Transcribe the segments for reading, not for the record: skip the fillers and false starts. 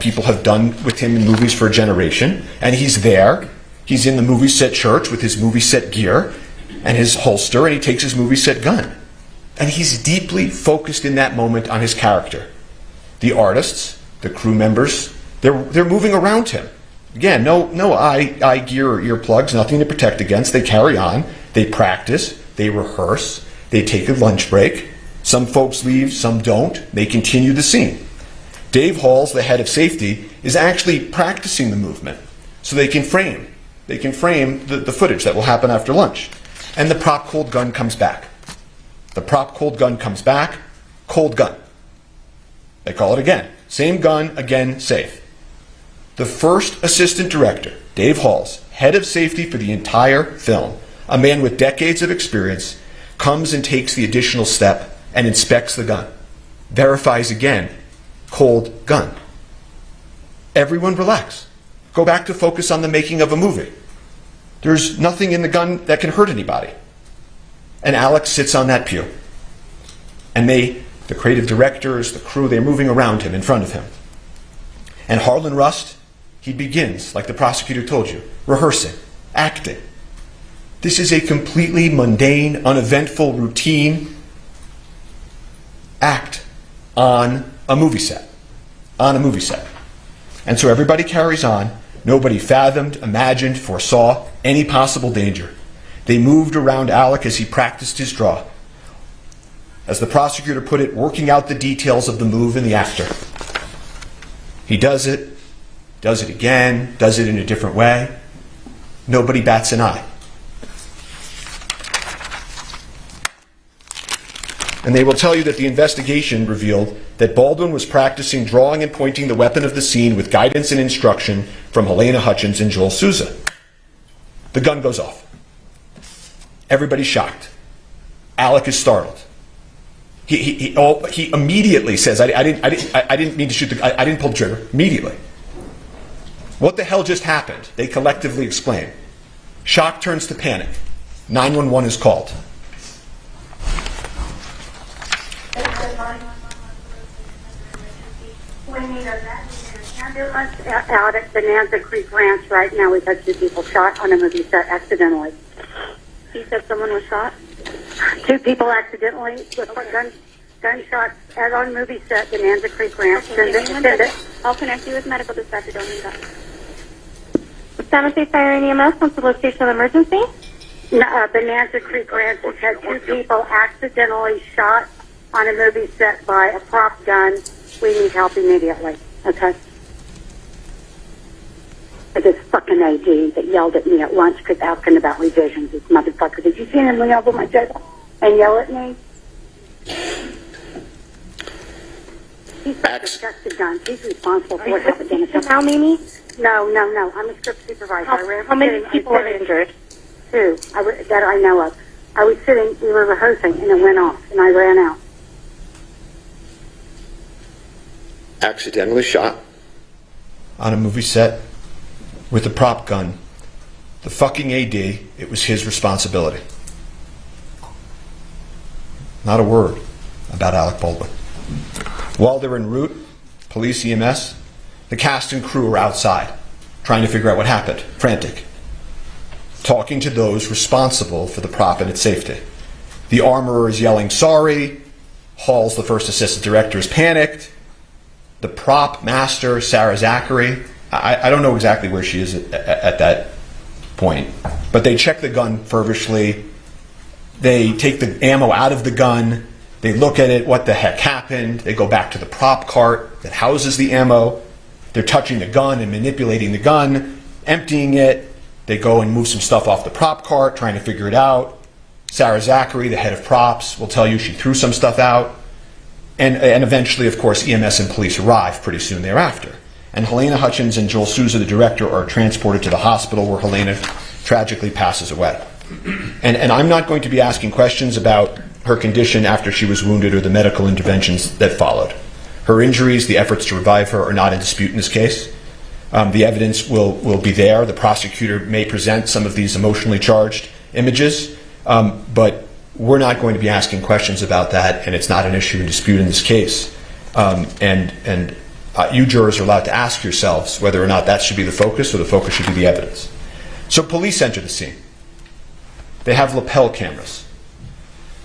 people have done with him in movies for a generation. And he's there. He's in the movie set church with his movie set gear and his holster, and he takes his movie set gun. And he's deeply focused in that moment on his character. The artists, the crew members, they're moving around him. Again, no eye gear or earplugs, nothing to protect against. They carry on. They practice. They rehearse. They take a lunch break. Some folks leave, some don't. They continue the scene. Dave Halls, the head of safety, is actually practicing the movement so they can frame the footage that will happen after lunch. And the prop cold gun comes back. The prop cold gun comes back, cold gun. They call it again. Same gun, again, safe. The first assistant director, Dave Halls, head of safety for the entire film, a man with decades of experience, comes and takes the additional step and inspects the gun. Verifies again, cold gun. Everyone relax. Go back to focus on the making of a movie. There's nothing in the gun that can hurt anybody. And Alex sits on that pew. And the creative directors, the crew, they're moving around him, in front of him. And Harlan Rust, he begins, like the prosecutor told you, rehearsing, acting. This is a completely mundane, uneventful, routine act on a movie set. On a movie set. And so everybody carries on. Nobody fathomed, imagined, foresaw any possible danger. They moved around Alec as he practiced his draw. As the prosecutor put it, working out the details of the move and the actor. He does it again, does it in a different way. Nobody bats an eye. And they will tell you that the investigation revealed that Baldwin was practicing drawing and pointing the weapon of the scene with guidance and instruction from Halyna Hutchins and Joel Souza. The gun goes off. Everybody's shocked. Alec is startled. He immediately says, I didn't mean to shoot I didn't pull the trigger. Immediately. What the hell just happened? They collectively exclaim. Shock turns to panic. 911 is called. Ambulance out at Bonanza Creek Ranch right now. We've had 2 people shot on a movie set accidentally. You said someone was shot? 2 people accidentally with gunshots at on movie set, Bonanza Creek Ranch. Okay, send it. I'll connect you with medical dispatcher. Don't need that. San Jose Fire and EMS, what's the location of the emergency? No, Bonanza Creek Ranch. We've had 2 people accidentally shot on a movie set by a prop gun. We need help immediately. Okay? This fucking AG that yelled at me at lunch because asking about revisions. This motherfucker. Did you see him lean over my table and yell at me? He's disgusted guns. He's responsible for what happened in the film. Now, Mimi? No. I'm a script supervisor. How many people are injured? 2 that I know of. I was sitting, we were rehearsing, and it went off, and I ran out. Accidentally shot on a movie set with a prop gun. The fucking AD, it was his responsibility. Not a word about Alec Baldwin. While they're en route, police, EMS, the cast and crew are outside trying to figure out what happened, frantic, talking to those responsible for the prop and its safety. The armorer is yelling, sorry. Halls, the first assistant director, is panicked. The prop master, Sarah Zachary, I don't know exactly where she is at that point, but they check the gun feverishly. They take the ammo out of the gun. They look at it, what the heck happened. They go back to the prop cart that houses the ammo. They're touching the gun and manipulating the gun, emptying it. They go and move some stuff off the prop cart, trying to figure it out. Sarah Zachary, the head of props, will tell you she threw some stuff out. And eventually, of course, EMS and police arrive pretty soon thereafter. And Halyna Hutchins and Joel Souza, the director, are transported to the hospital where Halyna tragically passes away. And I'm not going to be asking questions about her condition after she was wounded or the medical interventions that followed. Her injuries, the efforts to revive her, are not in dispute in this case. The evidence will be there. The prosecutor may present some of these emotionally charged images, but we're not going to be asking questions about that, and it's not an issue in dispute in this case. And You jurors are allowed to ask yourselves whether or not that should be the focus or the focus should be the evidence. So police enter the scene. They have lapel cameras.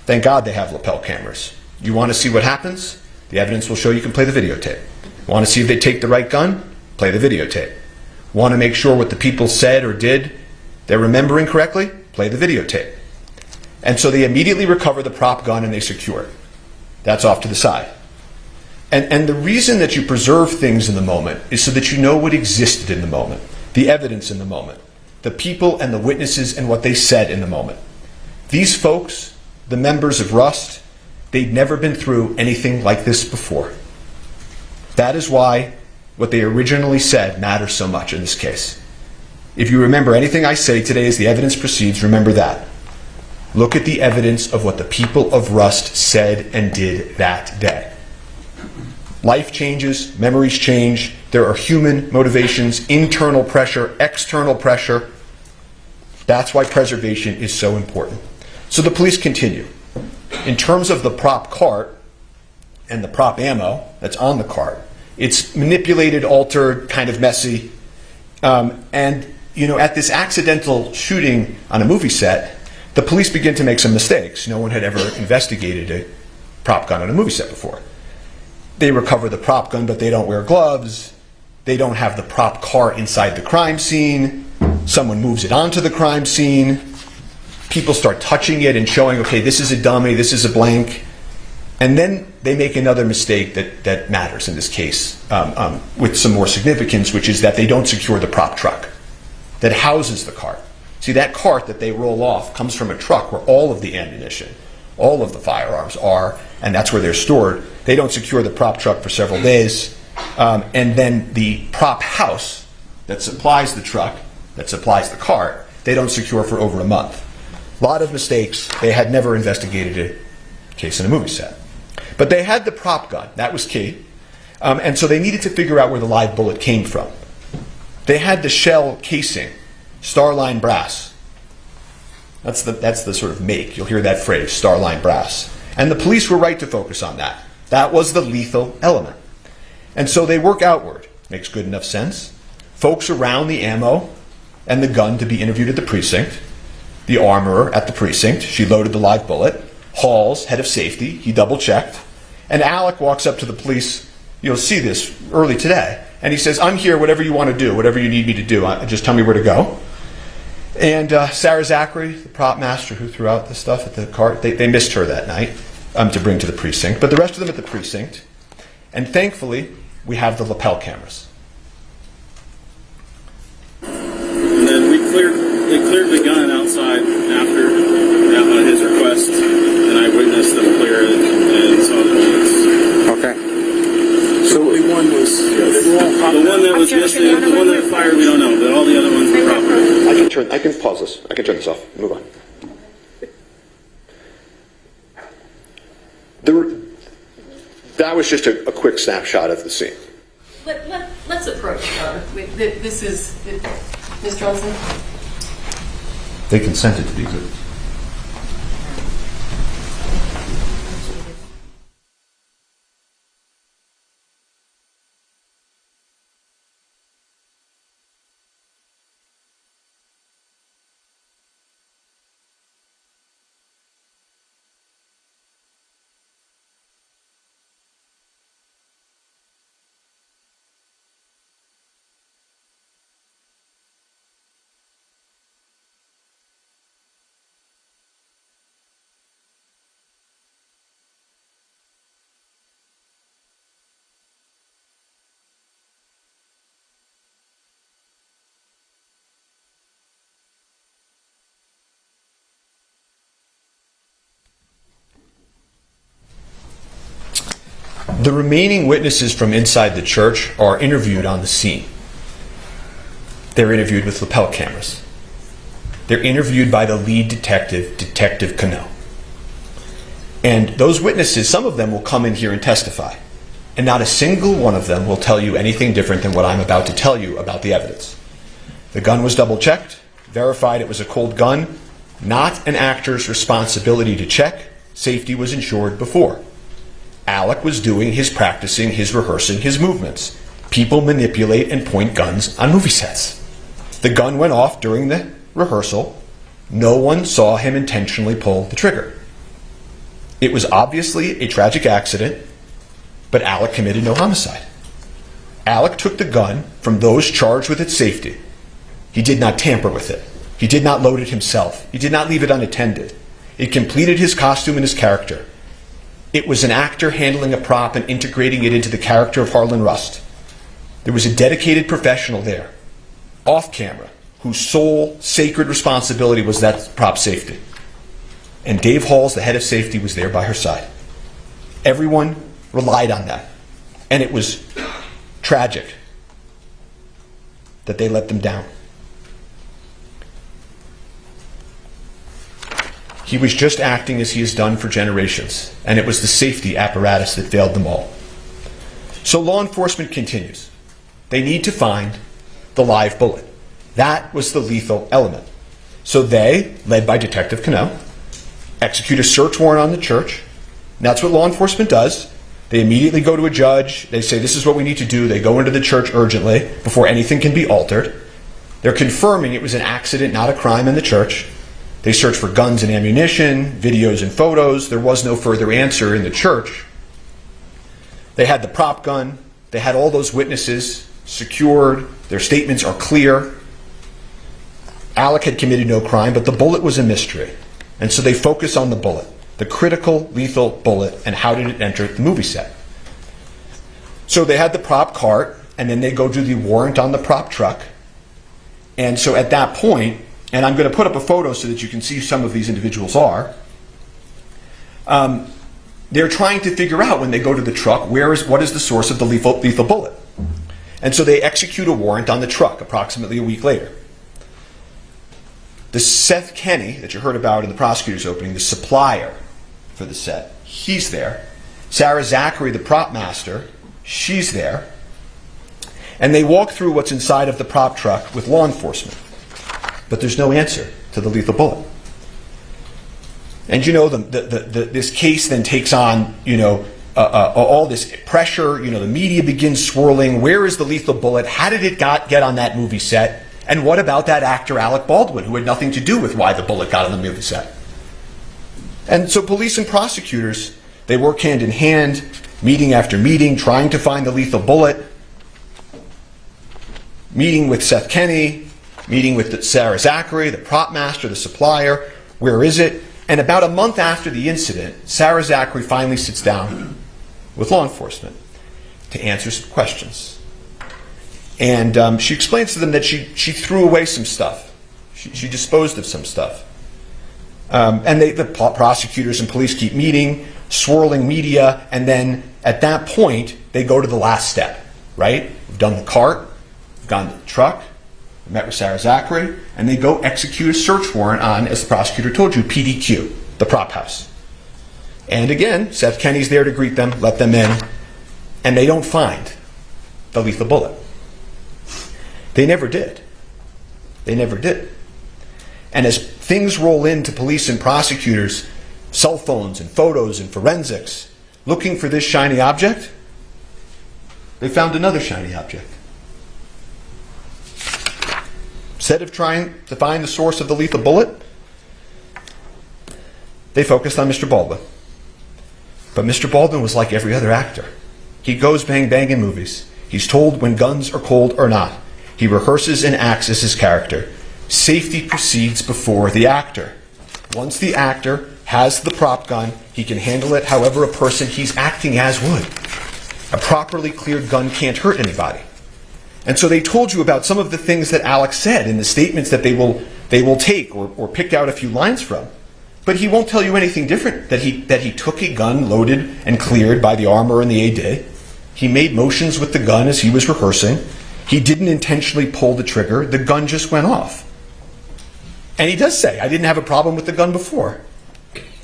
Thank God they have lapel cameras. You want to see what happens? The evidence will show you can play the videotape. Want to see if they take the right gun? Play the videotape. Want to make sure what the people said or did, they're remembering correctly? Play the videotape. And so they immediately recover the prop gun and they secure it. That's off to the side. And the reason that you preserve things in the moment is so that you know what existed in the moment, the evidence in the moment, the people and the witnesses and what they said in the moment. These folks, the members of Rust, they'd never been through anything like this before. That is why what they originally said matters so much in this case. If you remember anything I say today as the evidence proceeds, remember that. Look at the evidence of what the people of Rust said and did that day. Life changes, memories change, there are human motivations, internal pressure, external pressure. That's why preservation is so important. So the police continue. In terms of the prop cart and the prop ammo that's on the cart, it's manipulated, altered, kind of messy. And at this accidental shooting on a movie set, the police begin to make some mistakes. No one had ever investigated a prop gun on a movie set before. They recover the prop gun, but they don't wear gloves. They don't have the prop car inside the crime scene. Someone moves it onto the crime scene. People start touching it and showing, okay, this is a dummy, this is a blank. And then they make another mistake that matters in this case with some more significance, which is that they don't secure the prop truck that houses the cart. See, that cart that they roll off comes from a truck where all of the ammunition, all of the firearms are, and that's where they're stored. They don't secure the prop truck for several days. And then the prop house that supplies the truck, that supplies the cart, they don't secure for over a month. A lot of mistakes. They had never investigated a case in a movie set. But they had the prop gun. That was key. And so they needed to figure out where the live bullet came from. They had the shell casing, Starline brass. That's the sort of make. You'll hear that phrase, Starline brass. And the police were right to focus on that. That was the lethal element. And so they work outward. Makes good enough sense. Folks around the ammo and the gun to be interviewed at the precinct. The armorer at the precinct. She loaded the live bullet. Halls, head of safety, he double-checked. And Alec walks up to the police. You'll see this early today. And he says, I'm here, whatever you want to do, whatever you need me to do. Just tell me where to go. And Sarah Zachary, the prop master who threw out the stuff at the cart, they missed her that night to bring to the precinct. But the rest of them at the precinct. And thankfully, we have the lapel cameras. And then they cleared the gun outside after his request, and I witnessed them clear it and saw the bullets. Okay. So the one was the one that was missing, the one that fired, we don't know, but all the other ones were proper. I can pause this. I can turn this off. Move on. That was just a quick snapshot of the scene. Let's approach each other. This is Ms. Johnson. They consented to these. The remaining witnesses from inside the church are interviewed on the scene. They're interviewed with lapel cameras. They're interviewed by the lead detective, Detective Cano. And those witnesses, some of them will come in here and testify. And not a single one of them will tell you anything different than what I'm about to tell you about the evidence. The gun was double-checked, verified it was a cold gun, not an actor's responsibility to check. Safety was ensured before. Alec was doing his practicing, his rehearsing, his movements. People manipulate and point guns on movie sets. The gun went off during the rehearsal. No one saw him intentionally pull the trigger. It was obviously a tragic accident, but Alec committed no homicide. Alec took the gun from those charged with its safety. He did not tamper with it. He did not load it himself. He did not leave it unattended. It completed his costume and his character. It was an actor handling a prop and integrating it into the character of Harlan Rust. There was a dedicated professional there, off camera, whose sole sacred responsibility was that prop safety. And Dave Halls, the head of safety, was there by her side. Everyone relied on that. And it was tragic that they let them down. He was just acting as he has done for generations, and it was the safety apparatus that failed them all. So law enforcement continues. They need to find the live bullet. That was the lethal element. So they, led by Detective Cano, execute a search warrant on the church. And that's what law enforcement does. They immediately go to a judge. They say, this is what we need to do. They go into the church urgently before anything can be altered. They're confirming it was an accident, not a crime in the church. They search for guns and ammunition, videos and photos. There was no further answer in the church. They had the prop gun. They had all those witnesses secured. Their statements are clear. Alec had committed no crime, but the bullet was a mystery. And so they focus on the bullet, the critical, lethal bullet, and how did it enter the movie set. So they had the prop cart, and then they go do the warrant on the prop truck. And so at that point, and I'm going to put up a photo so that you can see who some of these individuals are, they're trying to figure out when they go to the truck, what is the source of the lethal bullet. And so they execute a warrant on the truck approximately a week later. The Seth Kenny that you heard about in the prosecutor's opening, the supplier for the set, he's there. Sarah Zachary, the prop master, she's there. And they walk through what's inside of the prop truck with law enforcement. But there's no answer to the lethal bullet. And this case then takes on, all this pressure. The media begins swirling. Where is the lethal bullet? How did it get on that movie set? And what about that actor, Alec Baldwin, who had nothing to do with why the bullet got on the movie set? And so police and prosecutors, they work hand in hand, meeting after meeting, trying to find the lethal bullet, meeting with Seth Kenny, meeting with Sarah Zachary, the prop master, the supplier. Where is it? And about a month after the incident, Sarah Zachary finally sits down with law enforcement to answer some questions. And she explains to them that she threw away some stuff. She disposed of some stuff. And the prosecutors and police keep meeting, swirling media, and then at that point, they go to the last step, right? We've done the cart, we've gone to the truck, we met with Sarah Zachary, and they go execute a search warrant on, as the prosecutor told you, PDQ, the prop house. And again, Seth Kenny's there to greet them, let them in, and they don't find the lethal bullet. They never did. They never did. And as things roll into police and prosecutors, cell phones and photos and forensics, looking for this shiny object, they found another shiny object. Instead of trying to find the source of the lethal bullet, they focused on Mr. Baldwin. But Mr. Baldwin was like every other actor. He goes bang bang in movies. He's told when guns are cold or not. He rehearses and acts as his character. Safety proceeds before the actor. Once the actor has the prop gun, he can handle it however a person he's acting as would. A properly cleared gun can't hurt anybody. And so they told you about some of the things that Alex said in the statements that they will take or pick out a few lines from. But he won't tell you anything different, that he took a gun loaded and cleared by the armor and the AD. He made motions with the gun as he was rehearsing. He didn't intentionally pull the trigger. The gun just went off. And he does say, I didn't have a problem with the gun before.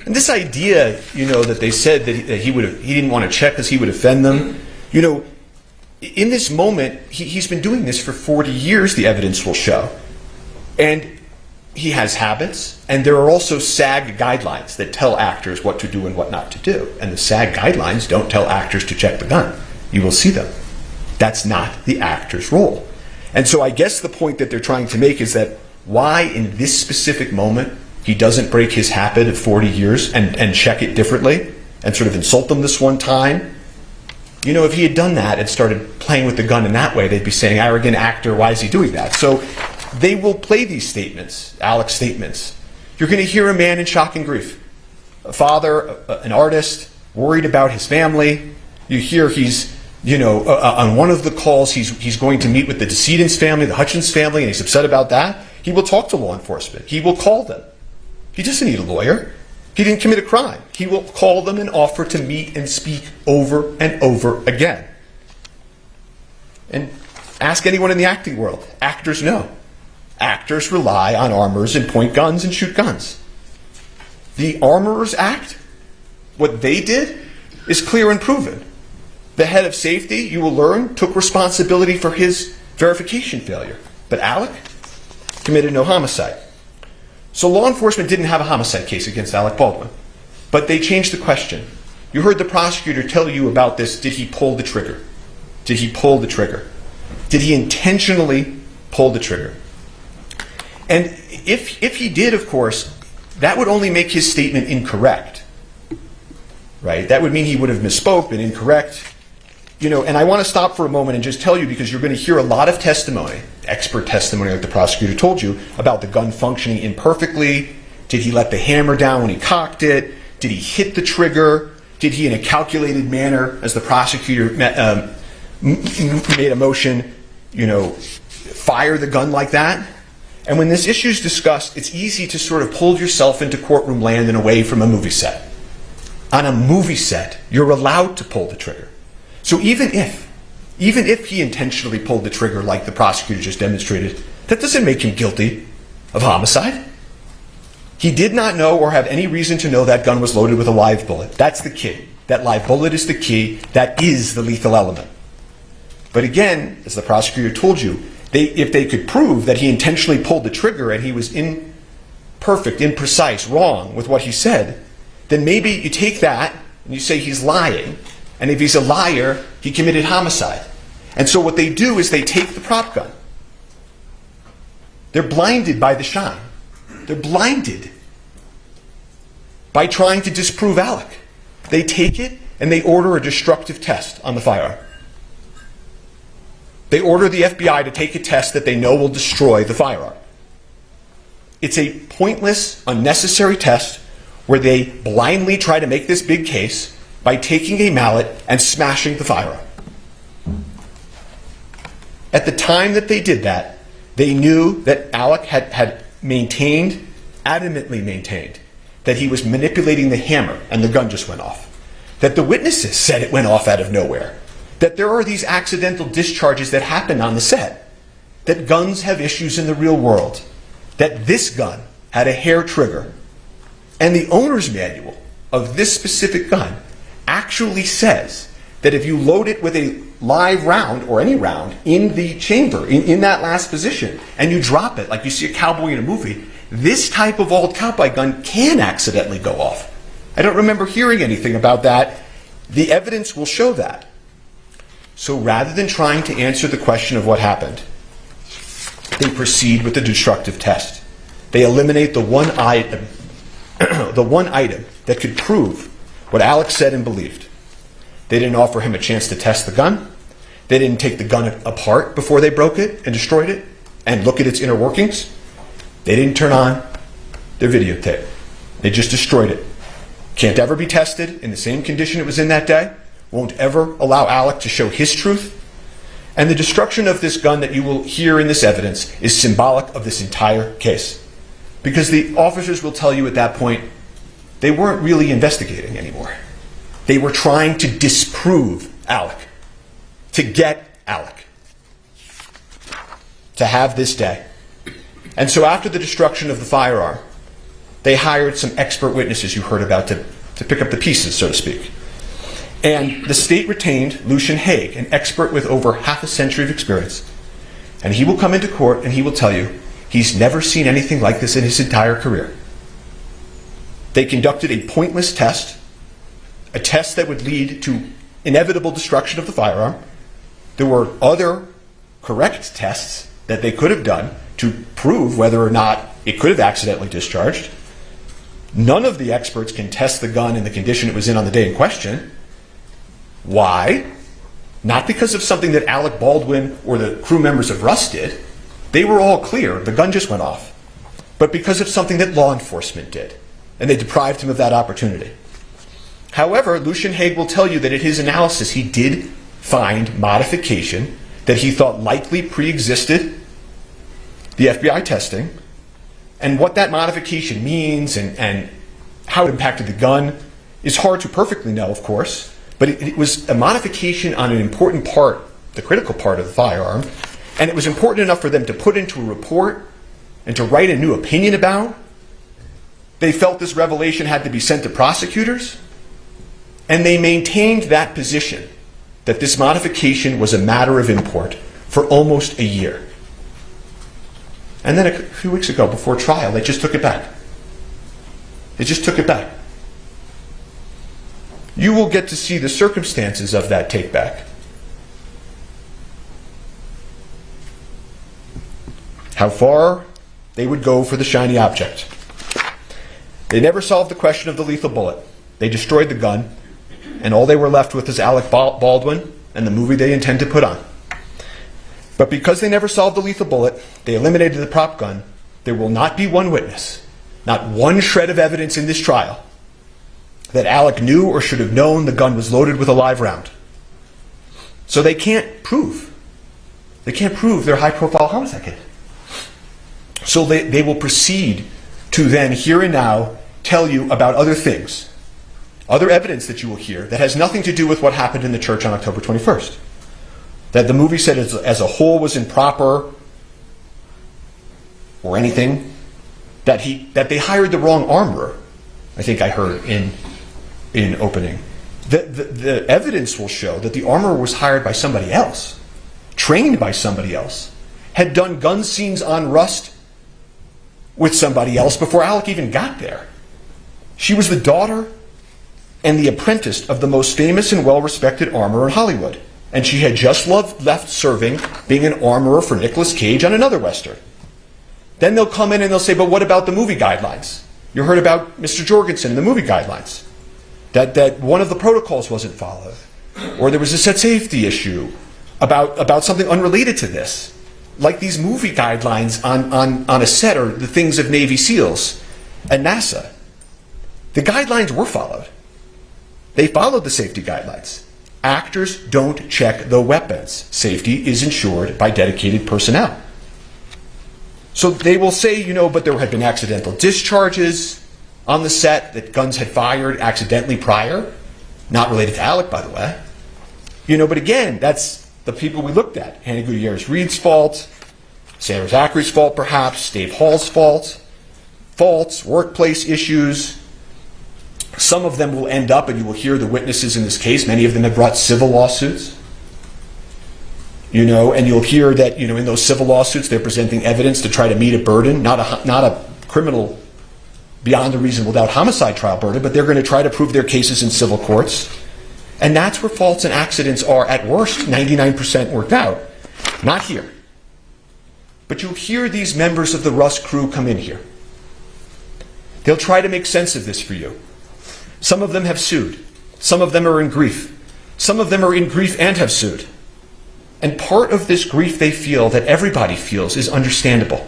And this idea, that they said that he didn't want to check because he would offend them, in this moment, he's been doing this for 40 years, the evidence will show. And he has habits, and there are also SAG guidelines that tell actors what to do and what not to do. And the SAG guidelines don't tell actors to check the gun. You will see them. That's not the actor's role. And so I guess the point that they're trying to make is that why in this specific moment he doesn't break his habit of 40 years and check it differently and sort of insult them this one time. You know, if he had done that and started playing with the gun in that way, they'd be saying, arrogant actor, why is he doing that? So they will play these statements, Alec's statements. You're going to hear a man in shock and grief. A father, an artist, worried about his family. You hear he's, on one of the calls, he's going to meet with the decedent's family, the Hutchins family, and he's upset about that. He will talk to law enforcement. He will call them. He doesn't need a lawyer. He didn't commit a crime. He will call them and offer to meet and speak over and over again. And ask anyone in the acting world. Actors know. Actors rely on armorers and point guns and shoot guns. The Armorers Act, what they did, is clear and proven. The head of safety, you will learn, took responsibility for his verification failure. But Alec committed no homicide. So law enforcement didn't have a homicide case against Alec Baldwin. But they changed the question. You heard the prosecutor tell you about this. Did he pull the trigger? Did he pull the trigger? Did he intentionally pull the trigger? And if he did, of course, that would only make his statement incorrect. Right? That would mean he would have misspoke, been incorrect. And I want to stop for a moment and just tell you, because you're going to hear a lot of testimony, expert testimony like the prosecutor told you, about the gun functioning imperfectly. Did he let the hammer down when he cocked it? Did he hit the trigger? Did he, in a calculated manner, as the prosecutor made a motion, fire the gun like that? And when this issue is discussed, it's easy to sort of pull yourself into courtroom land and away from a movie set. On a movie set, you're allowed to pull the trigger. So even if he intentionally pulled the trigger like the prosecutor just demonstrated, that doesn't make him guilty of homicide. He did not know or have any reason to know that gun was loaded with a live bullet. That's the key. That live bullet is the key. That is the lethal element. But again, as the prosecutor told you, if they could prove that he intentionally pulled the trigger and he was imperfect, imprecise, wrong with what he said, then maybe you take that and you say he's lying. And if he's a liar, he committed homicide. And so what they do is they take the prop gun. They're blinded by the shine. They're blinded by trying to disprove Alec. They take it and they order a destructive test on the firearm. They order the FBI to take a test that they know will destroy the firearm. It's a pointless, unnecessary test where they blindly try to make this big case by taking a mallet and smashing the firearm. At the time that they did that, they knew that Alec had adamantly maintained, that he was manipulating the hammer and the gun just went off. That the witnesses said it went off out of nowhere. That there are these accidental discharges that happen on the set. That guns have issues in the real world. That this gun had a hair trigger. And the owner's manual of this specific gun actually says that if you load it with a live round or any round in the chamber, in that last position, and you drop it like you see a cowboy in a movie, this type of old cowboy gun can accidentally go off. I don't remember hearing anything about that. The evidence will show that. So rather than trying to answer the question of what happened, they proceed with the destructive test. They eliminate the one item that could prove what Alex said and believed. They didn't offer him a chance to test the gun. They didn't take the gun apart before they broke it and destroyed it and look at its inner workings. They didn't turn on their videotape. They just destroyed it. Can't ever be tested in the same condition it was in that day. Won't ever allow Alec to show his truth. And the destruction of this gun that you will hear in this evidence is symbolic of this entire case. Because the officers will tell you at that point, they weren't really investigating anymore. They were trying to disprove Alec, to get Alec, to have this day. And so after the destruction of the firearm, they hired some expert witnesses you heard about to pick up the pieces, so to speak. And the state retained Lucian Haig, an expert with over half a century of experience. And he will come into court and he will tell you he's never seen anything like this in his entire career. They conducted a pointless test, a test that would lead to inevitable destruction of the firearm. There were other correct tests that they could have done to prove whether or not it could have accidentally discharged. None of the experts can test the gun in the condition it was in on the day in question. Why? Not because of something that Alec Baldwin or the crew members of Rust did. They were all clear. The gun just went off. But because of something that law enforcement did. And they deprived him of that opportunity. However, Lucian Haig will tell you that in his analysis, he did find modification that he thought likely pre-existed the FBI testing. And what that modification means and how it impacted the gun is hard to perfectly know, of course. But it was a modification on an important part, the critical part of the firearm. And it was important enough for them to put into a report and to write a new opinion about. They felt this revelation had to be sent to prosecutors. And they maintained that position, that this modification was a matter of import, for almost a year. And then a few weeks ago, before trial, they just took it back. They just took it back. You will get to see the circumstances of that take back. How far they would go for the shiny object. They never solved the question of the lethal bullet. They destroyed the gun, and all they were left with is Alec Baldwin and the movie they intend to put on. But because they never solved the lethal bullet, they eliminated the prop gun, there will not be one witness, not one shred of evidence in this trial, that Alec knew or should have known the gun was loaded with a live round. So they can't prove. They can't prove their high-profile homicide case. So they will proceed to then, here and now, tell you about other things, other evidence that you will hear that has nothing to do with what happened in the church on October 21st. That the movie set as a whole was improper or anything. That they hired the wrong armorer, I think I heard in opening. The evidence will show that the armorer was hired by somebody else, trained by somebody else, had done gun scenes on Rust with somebody else before Alec even got there. She was the daughter and the apprentice of the most famous and well-respected armorer in Hollywood. And she had just left serving, being an armorer for Nicolas Cage on another Western. Then they'll come in and they'll say, but what about the movie guidelines? You heard about Mr. Jorgensen and the movie guidelines. That one of the protocols wasn't followed. Or there was a set safety issue about something unrelated to this. Like these movie guidelines on a set or the things of Navy SEALs and NASA. The guidelines were followed. They followed the safety guidelines. Actors don't check the weapons. Safety is ensured by dedicated personnel. So they will say, but there had been accidental discharges on the set, that guns had fired accidentally prior. Not related to Alec, by the way. But again, that's the people we looked at. Hannah Gutierrez-Reed's fault, Sandra Zachary's fault perhaps, Dave Hall's faults, workplace issues. Some of them will end up, and you will hear the witnesses in this case, many of them have brought civil lawsuits. And you'll hear that, in those civil lawsuits, they're presenting evidence to try to meet a burden, not a criminal beyond a reasonable doubt homicide trial burden, but they're going to try to prove their cases in civil courts. And that's where faults and accidents are, at worst, 99% worked out. Not here. But you'll hear these members of the Rust crew come in here. They'll try to make sense of this for you. Some of them have sued. Some of them are in grief. Some of them are in grief and have sued. And part of this grief they feel, that everybody feels, is understandable.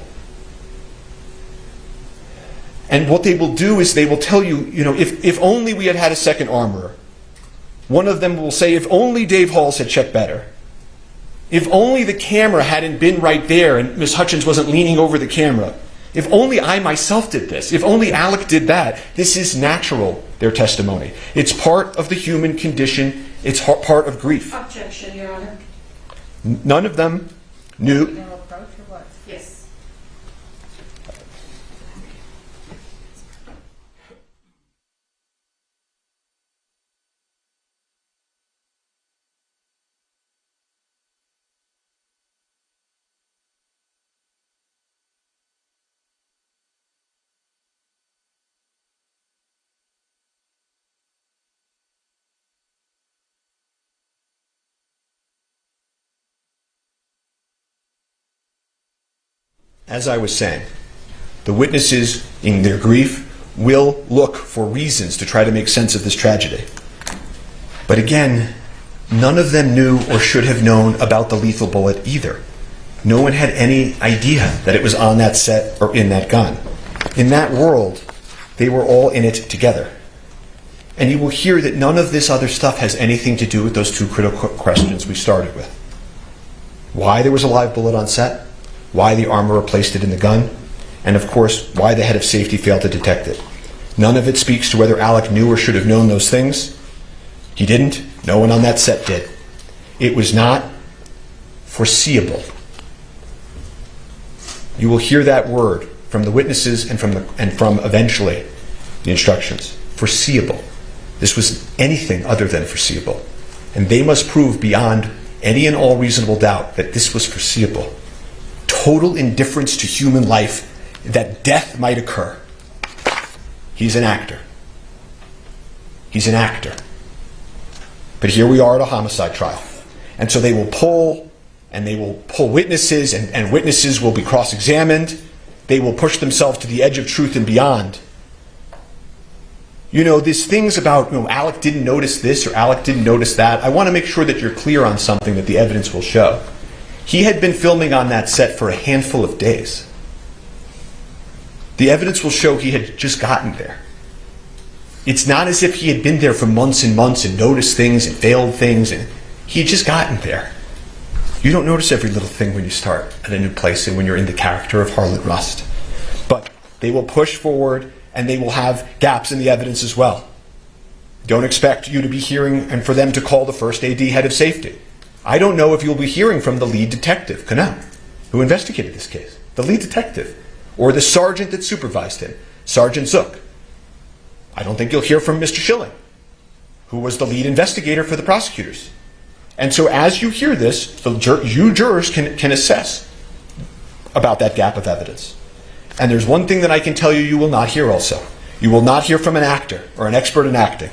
And what they will do is they will tell you, if only we had had a second armorer. One of them will say, if only Dave Halls had checked better. If only the camera hadn't been right there and Ms. Hutchins wasn't leaning over the camera. If only I myself did this. If only Alec did that. This is natural, their testimony. It's part of the human condition. It's part of grief. Objection, Your Honor. None of them knew. Yes. as I was saying, the witnesses, in their grief, will look for reasons to try to make sense of this tragedy. But again, none of them knew or should have known about the lethal bullet either. No one had any idea that it was on that set or in that gun. In that world, they were all in it together. And you will hear that none of this other stuff has anything to do with those two critical questions we started with. Why there was a live bullet on set, why the armorer placed it in the gun, and of course, why the head of safety failed to detect it. None of it speaks to whether Alec knew or should have known those things. He didn't. No one on that set did. It was not foreseeable. You will hear that word from the witnesses and from eventually the instructions. Foreseeable. This was anything other than foreseeable. And they must prove beyond any and all reasonable doubt that this was foreseeable. Total indifference to human life, that death might occur. He's an actor. He's an actor. But here we are at a homicide trial. And so they will pull witnesses, and witnesses will be cross-examined. They will push themselves to the edge of truth and beyond. These things about, Alec didn't notice this or Alec didn't notice that. I want to make sure that you're clear on something that the evidence will show. He had been filming on that set for a handful of days. The evidence will show he had just gotten there. It's not as if he had been there for months and months and noticed things and failed things, and he had just gotten there. You don't notice every little thing when you start at a new place and when you're in the character of Harlot Rust. But they will push forward, and they will have gaps in the evidence as well. Don't expect you to be hearing and for them to call the first AD head of safety. I don't know if you'll be hearing from the lead detective, Cannell, who investigated this case. The lead detective. Or the sergeant that supervised him, Sergeant Zook. I don't think you'll hear from Mr. Schilling, who was the lead investigator for the prosecutors. And so as you hear this, you jurors can assess about that gap of evidence. And there's one thing that I can tell you will not hear also. You will not hear from an actor or an expert in acting.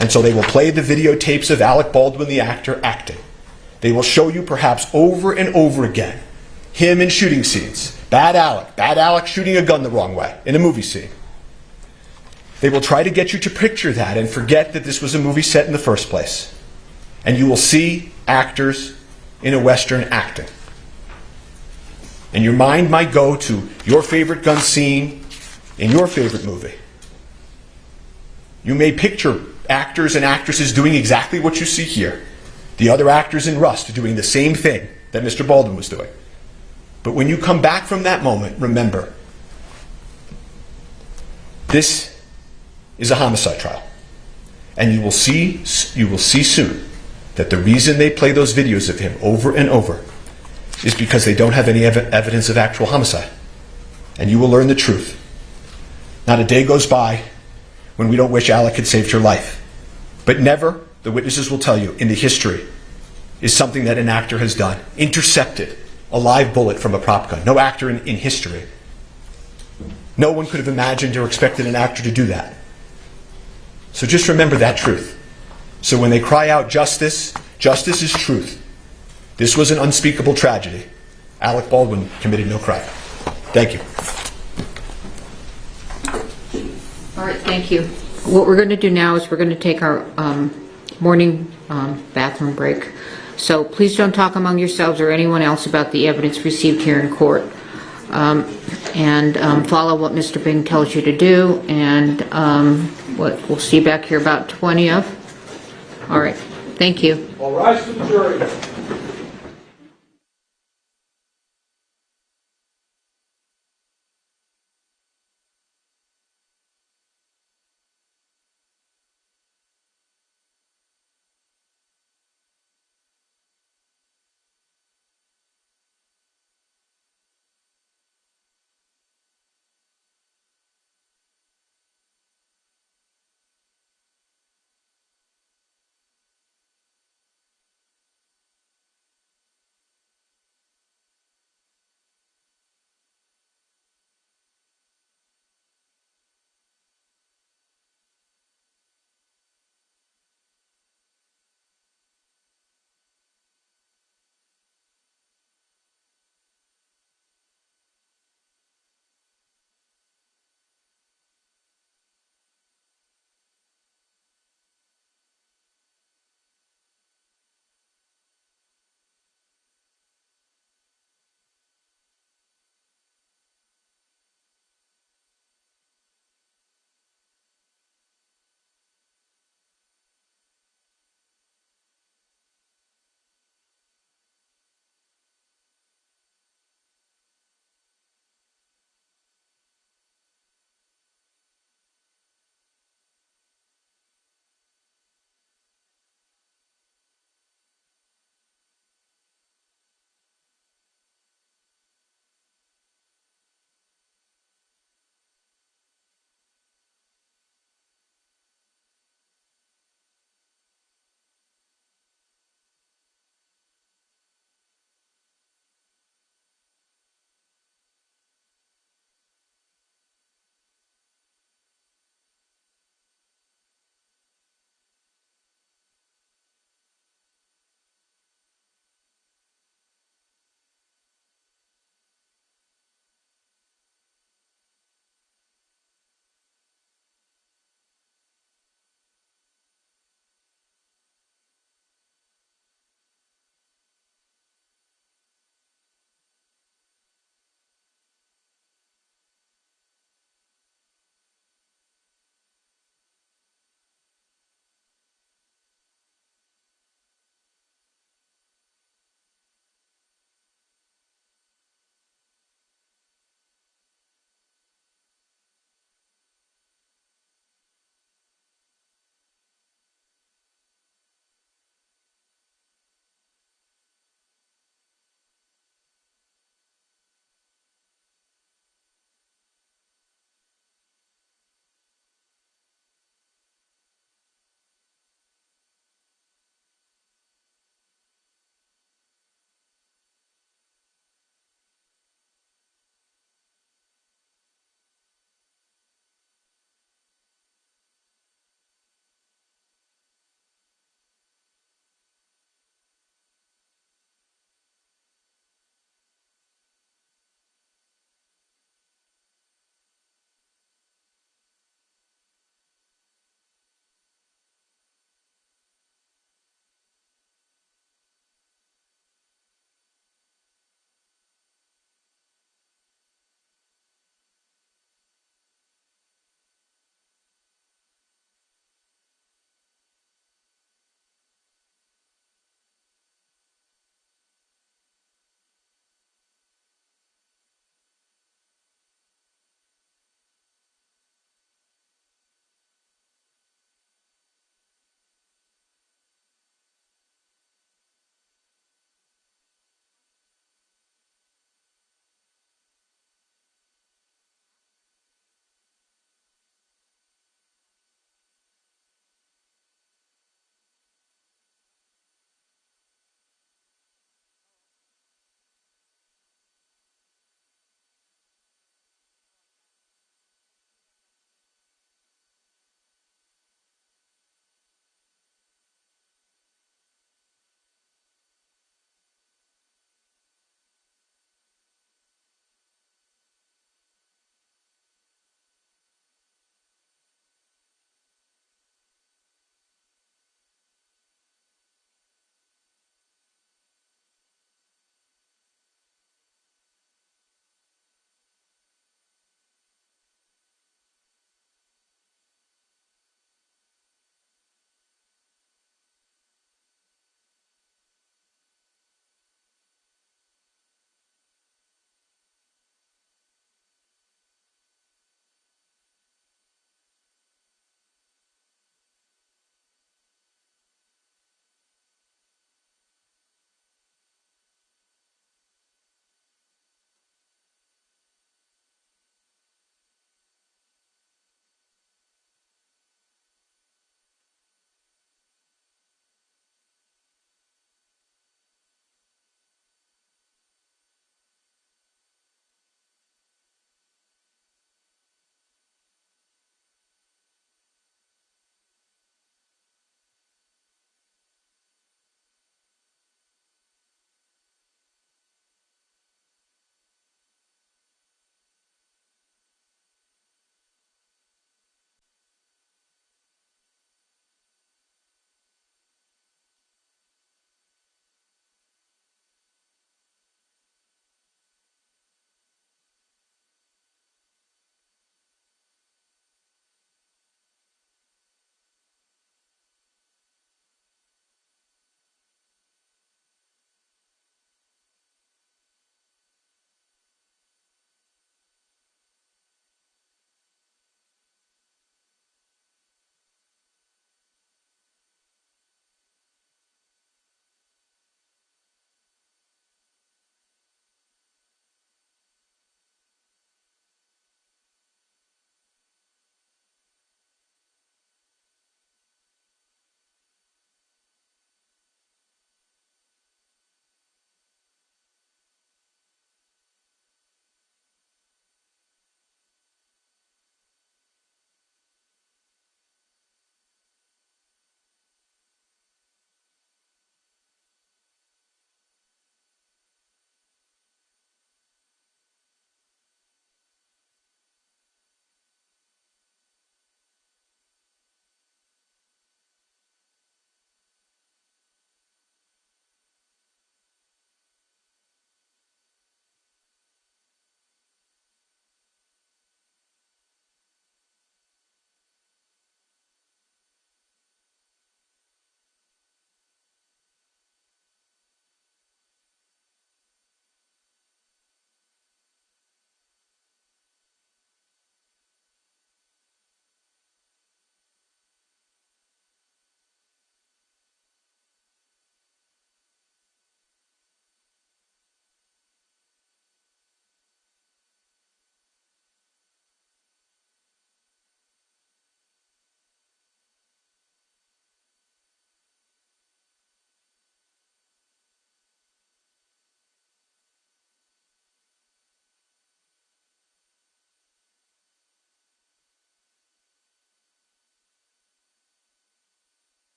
And so they will play the videotapes of Alec Baldwin, the actor, acting. They will show you perhaps over and over again him in shooting scenes. Bad Alec shooting a gun the wrong way in a movie scene. They will try to get you to picture that and forget that this was a movie set in the first place. And you will see actors in a Western acting. And your mind might go to your favorite gun scene in your favorite movie. You may picture actors and actresses doing exactly what you see here. The other actors in Rust doing the same thing that Mr. Baldwin was doing. But when you come back from that moment, remember, this is a homicide trial. And you will see soon that the reason they play those videos of him over and over is because they don't have any evidence of actual homicide. And you will learn the truth. Not a day goes by when we don't wish Alec had saved your life. But never, the witnesses will tell you, in the history, is something that an actor has done. Intercepted a live bullet from a prop gun. No actor in history. No one could have imagined or expected an actor to do that. So just remember that truth. So when they cry out justice, justice is truth. This was an unspeakable tragedy. Alec Baldwin committed no crime. Thank you. All right, thank you. What we're going to do now is we're going to take our morning bathroom break. So please don't talk among yourselves or anyone else about the evidence received here in court. And follow what Mr. Bing tells you to do. And we'll see you back here about 20 of. All right, thank you. All rise for the jury.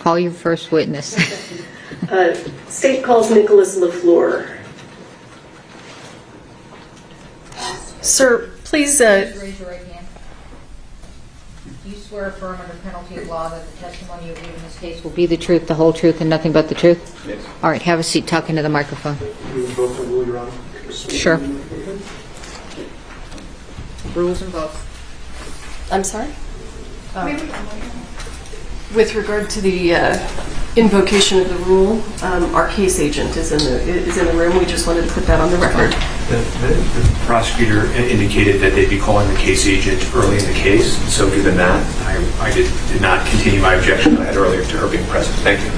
Call your first witness. State calls Nicholas LaFlor. Sir, please. Raise your right hand. Do you swear affirm under penalty of law that the testimony you give in this case will be the truth, the whole truth, and nothing but the truth? Yes. All right, have a seat. Talk into the microphone. You invoke the rule, Your Honor? Sure. Rules and votes. I'm sorry? With regard to the invocation of the rule, our case agent is in the room. We just wanted to put that on the record. The prosecutor indicated that they'd be calling the case agent early in the case, so given that, I did not continue my objection I had earlier to her being present. Thank you.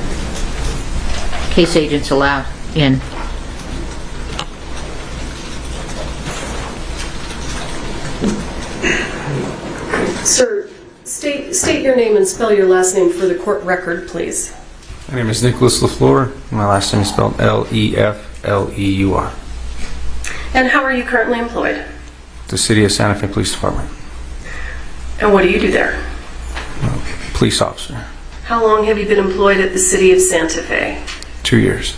Case agents allowed in. Sir, state your name and spell your last name for the court record, please. My name is Nicholas LaFlor. My last name is spelled Lefleur. And how are you currently employed? The City of Santa Fe Police Department. And what do you do there? Police officer. How long have you been employed at the City of Santa Fe? 2 years.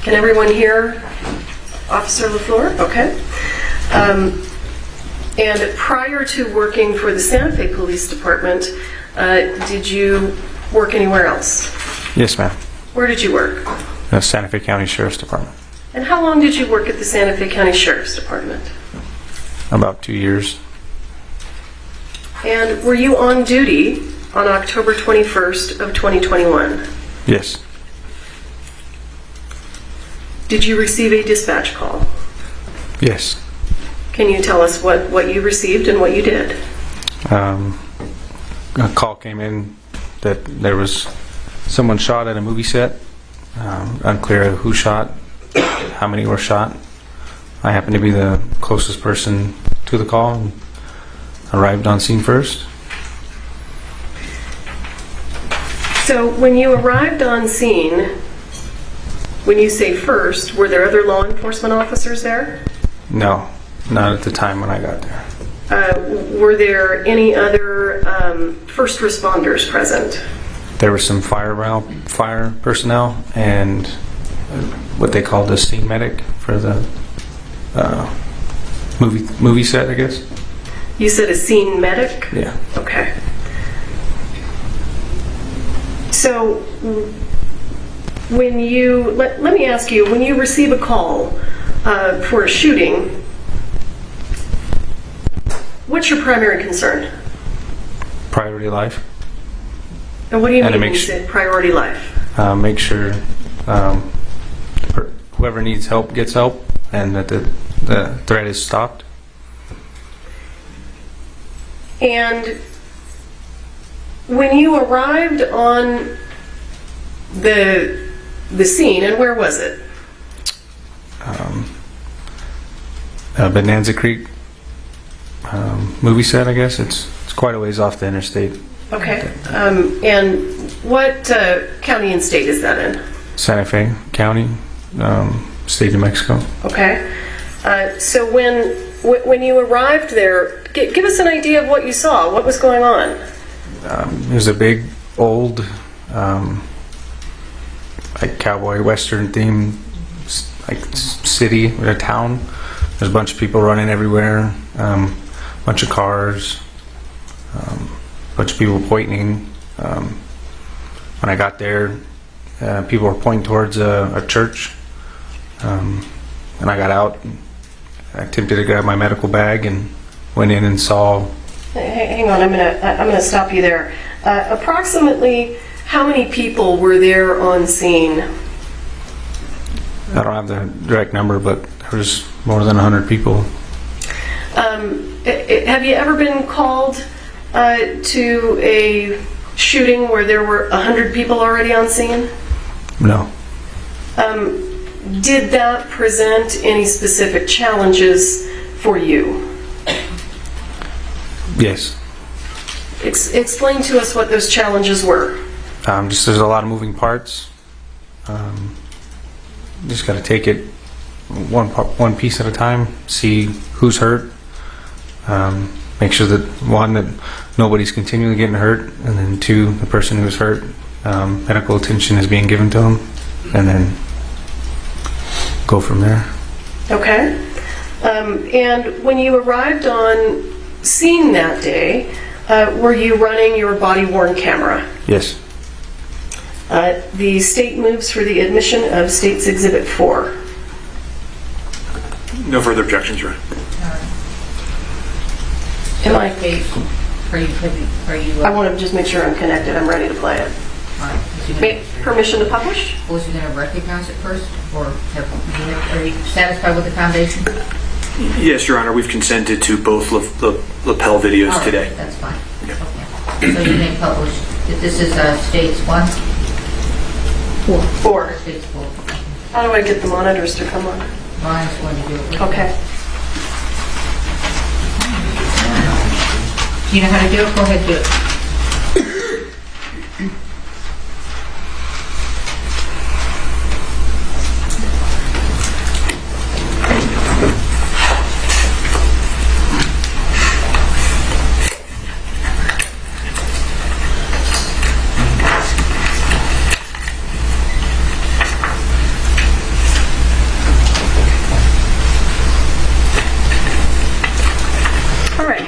Can everyone hear Officer LaFlor? Okay. And prior to working for the Santa Fe Police Department, did you work anywhere else? Yes, ma'am. Where did you work? The Santa Fe County Sheriff's Department. And how long did you work at the Santa Fe County Sheriff's Department? About 2 years. And were you on duty on October 21st of 2021? Yes. Did you receive a dispatch call? Yes. Can you tell us what you received and what you did? A call came in that there was someone shot at a movie set. Unclear who shot, how many were shot. I happened to be the closest person to the call and arrived on scene first. So when you arrived on scene, when you say first, were there other law enforcement officers there? No, not at the time when I got there. Were there any other first responders present? There was some fire personnel and what they called the scene medic for the movie set, I guess. You said a scene medic? Yeah. Okay. So when you, let me ask you, when you receive a call for a shooting, what's your primary concern? Priority life. And what do you And mean to when you say priority life? Make sure whoever needs help gets help and that the threat is stopped. And when you arrived on the scene, and where was it? Bonanza Creek movie set, I guess. It's quite a ways off the interstate. Okay. And what county and state is that in? Santa Fe County, state of Mexico. Okay. So when you arrived there, give us an idea of what you saw. What was going on? It was a big, old, like cowboy western theme, like city or a town. There's a bunch of people running everywhere, bunch of cars, bunch of people pointing. When I got there, people were pointing towards a church, and I got out. I attempted to grab my medical bag and went in and saw. Hang on, I'm gonna stop you there. Approximately how many people were there on scene? I don't have the direct number, but there was more than 100 people. Have you ever been called to a shooting where there were 100 people already on scene? No. Did that present any specific challenges for you? Yes. Explain to us what those challenges were. Just there's a lot of moving parts. Just got to take it one piece at a time. See who's hurt. make sure that, one, that nobody's continually getting hurt, and then two, the person who's hurt, medical attention is being given to them, and then go from there. Okay. And when you arrived on scene that day, were you running your body-worn camera? Yes. The state moves for the admission of State's Exhibit 4. No further objections, Your Honor. Am I? Are you? I want to just make sure I'm connected. I'm ready to play it. Permission to publish? Was he going to recognize it first, or are you satisfied with the foundation? Yes, Your Honor. We've consented to both lapel videos All right, today. That's fine. Okay. So you may publish. This is States 1? 4. States 4. How do I get the monitors to come on? Ryan's going to do it. Okay. Do you know how to do it? Go ahead, do it. All right.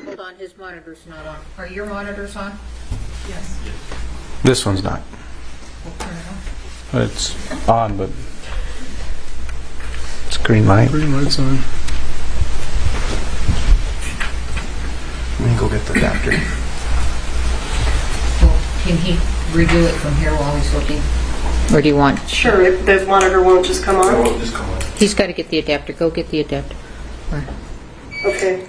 Hold on, his monitor's not on. Are your monitors on? Yes. This one's not. We'll turn it on. It's on, but it's green light. Green light's on. Let me go get the adapter. Well, can he redo it from here while he's looking? Or do you want? Sure, if the monitor won't just come on? Just come on. He's got to get the adapter. Go get the adapter. Okay.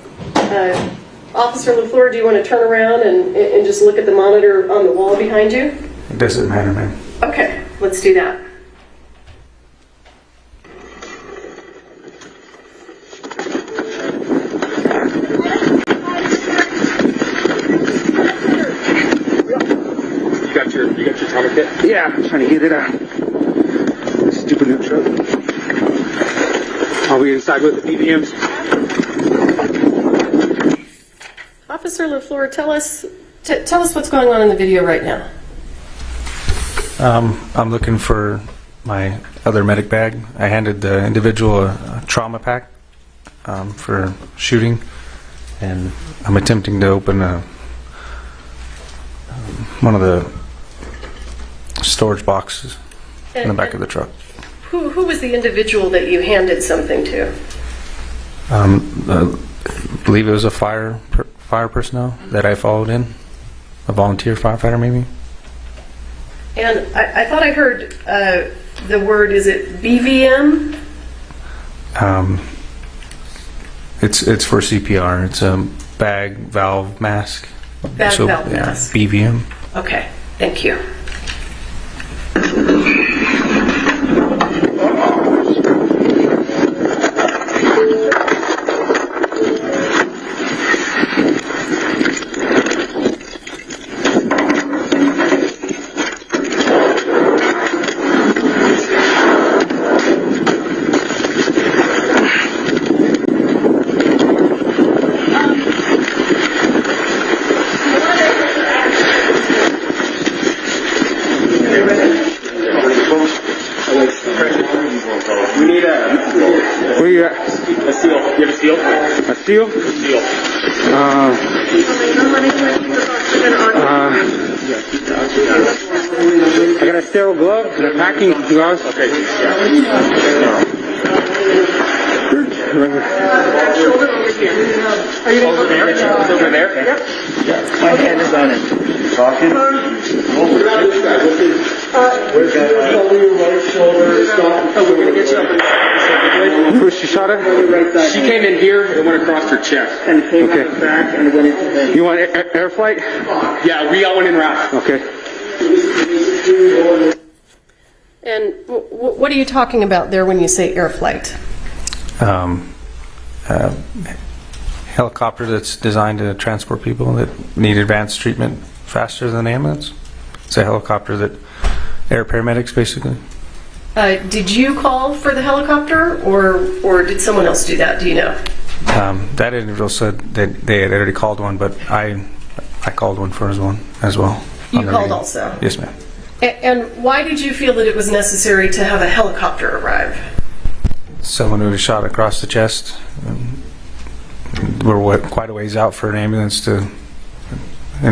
Officer LaFlor, do you want to turn around and just look at the monitor on the wall behind you? It doesn't matter, ma'am. Okay, let's do that. You got your atomic kit? Yeah, I'm trying to get it out. Stupid new truck. Are we inside with the PBMs? Officer LaFlor, tell us what's going on in the video right now. I'm looking for my other medic bag. I handed the individual a trauma pack for shooting, and I'm attempting to open one of the storage boxes in the back of the truck. Who was the individual that you handed something to? I believe it was a fire personnel that I followed in, a volunteer firefighter maybe. And I thought I heard the word, is it BVM? It's for CPR. It's a bag valve mask. Valve mask. BVM. Okay, thank you. Steel? Steel. I got a sterile glove and a packing gloves. Okay. Are you over there? Over there? Yep. My hand is on it. Talking? Where's that? Right shoulder. Stop. Oh, we're going to get you up. Who she shot at? She came in here and went across her chest. And came out the back and went into the... You want air flight? Yeah, we got one in route. Okay. And what are you talking about there when you say air flight? helicopter that's designed to transport people that need advanced treatment faster than an ambulance. It's a helicopter that air paramedics basically. Did you call for the helicopter, or did someone else do that? Do you know? That individual said that they had already called one, but I called one for one as well. You called also? Yes, ma'am. And why did you feel that it was necessary to have a helicopter arrive? Someone who was shot across the chest. We're quite a ways out for an ambulance in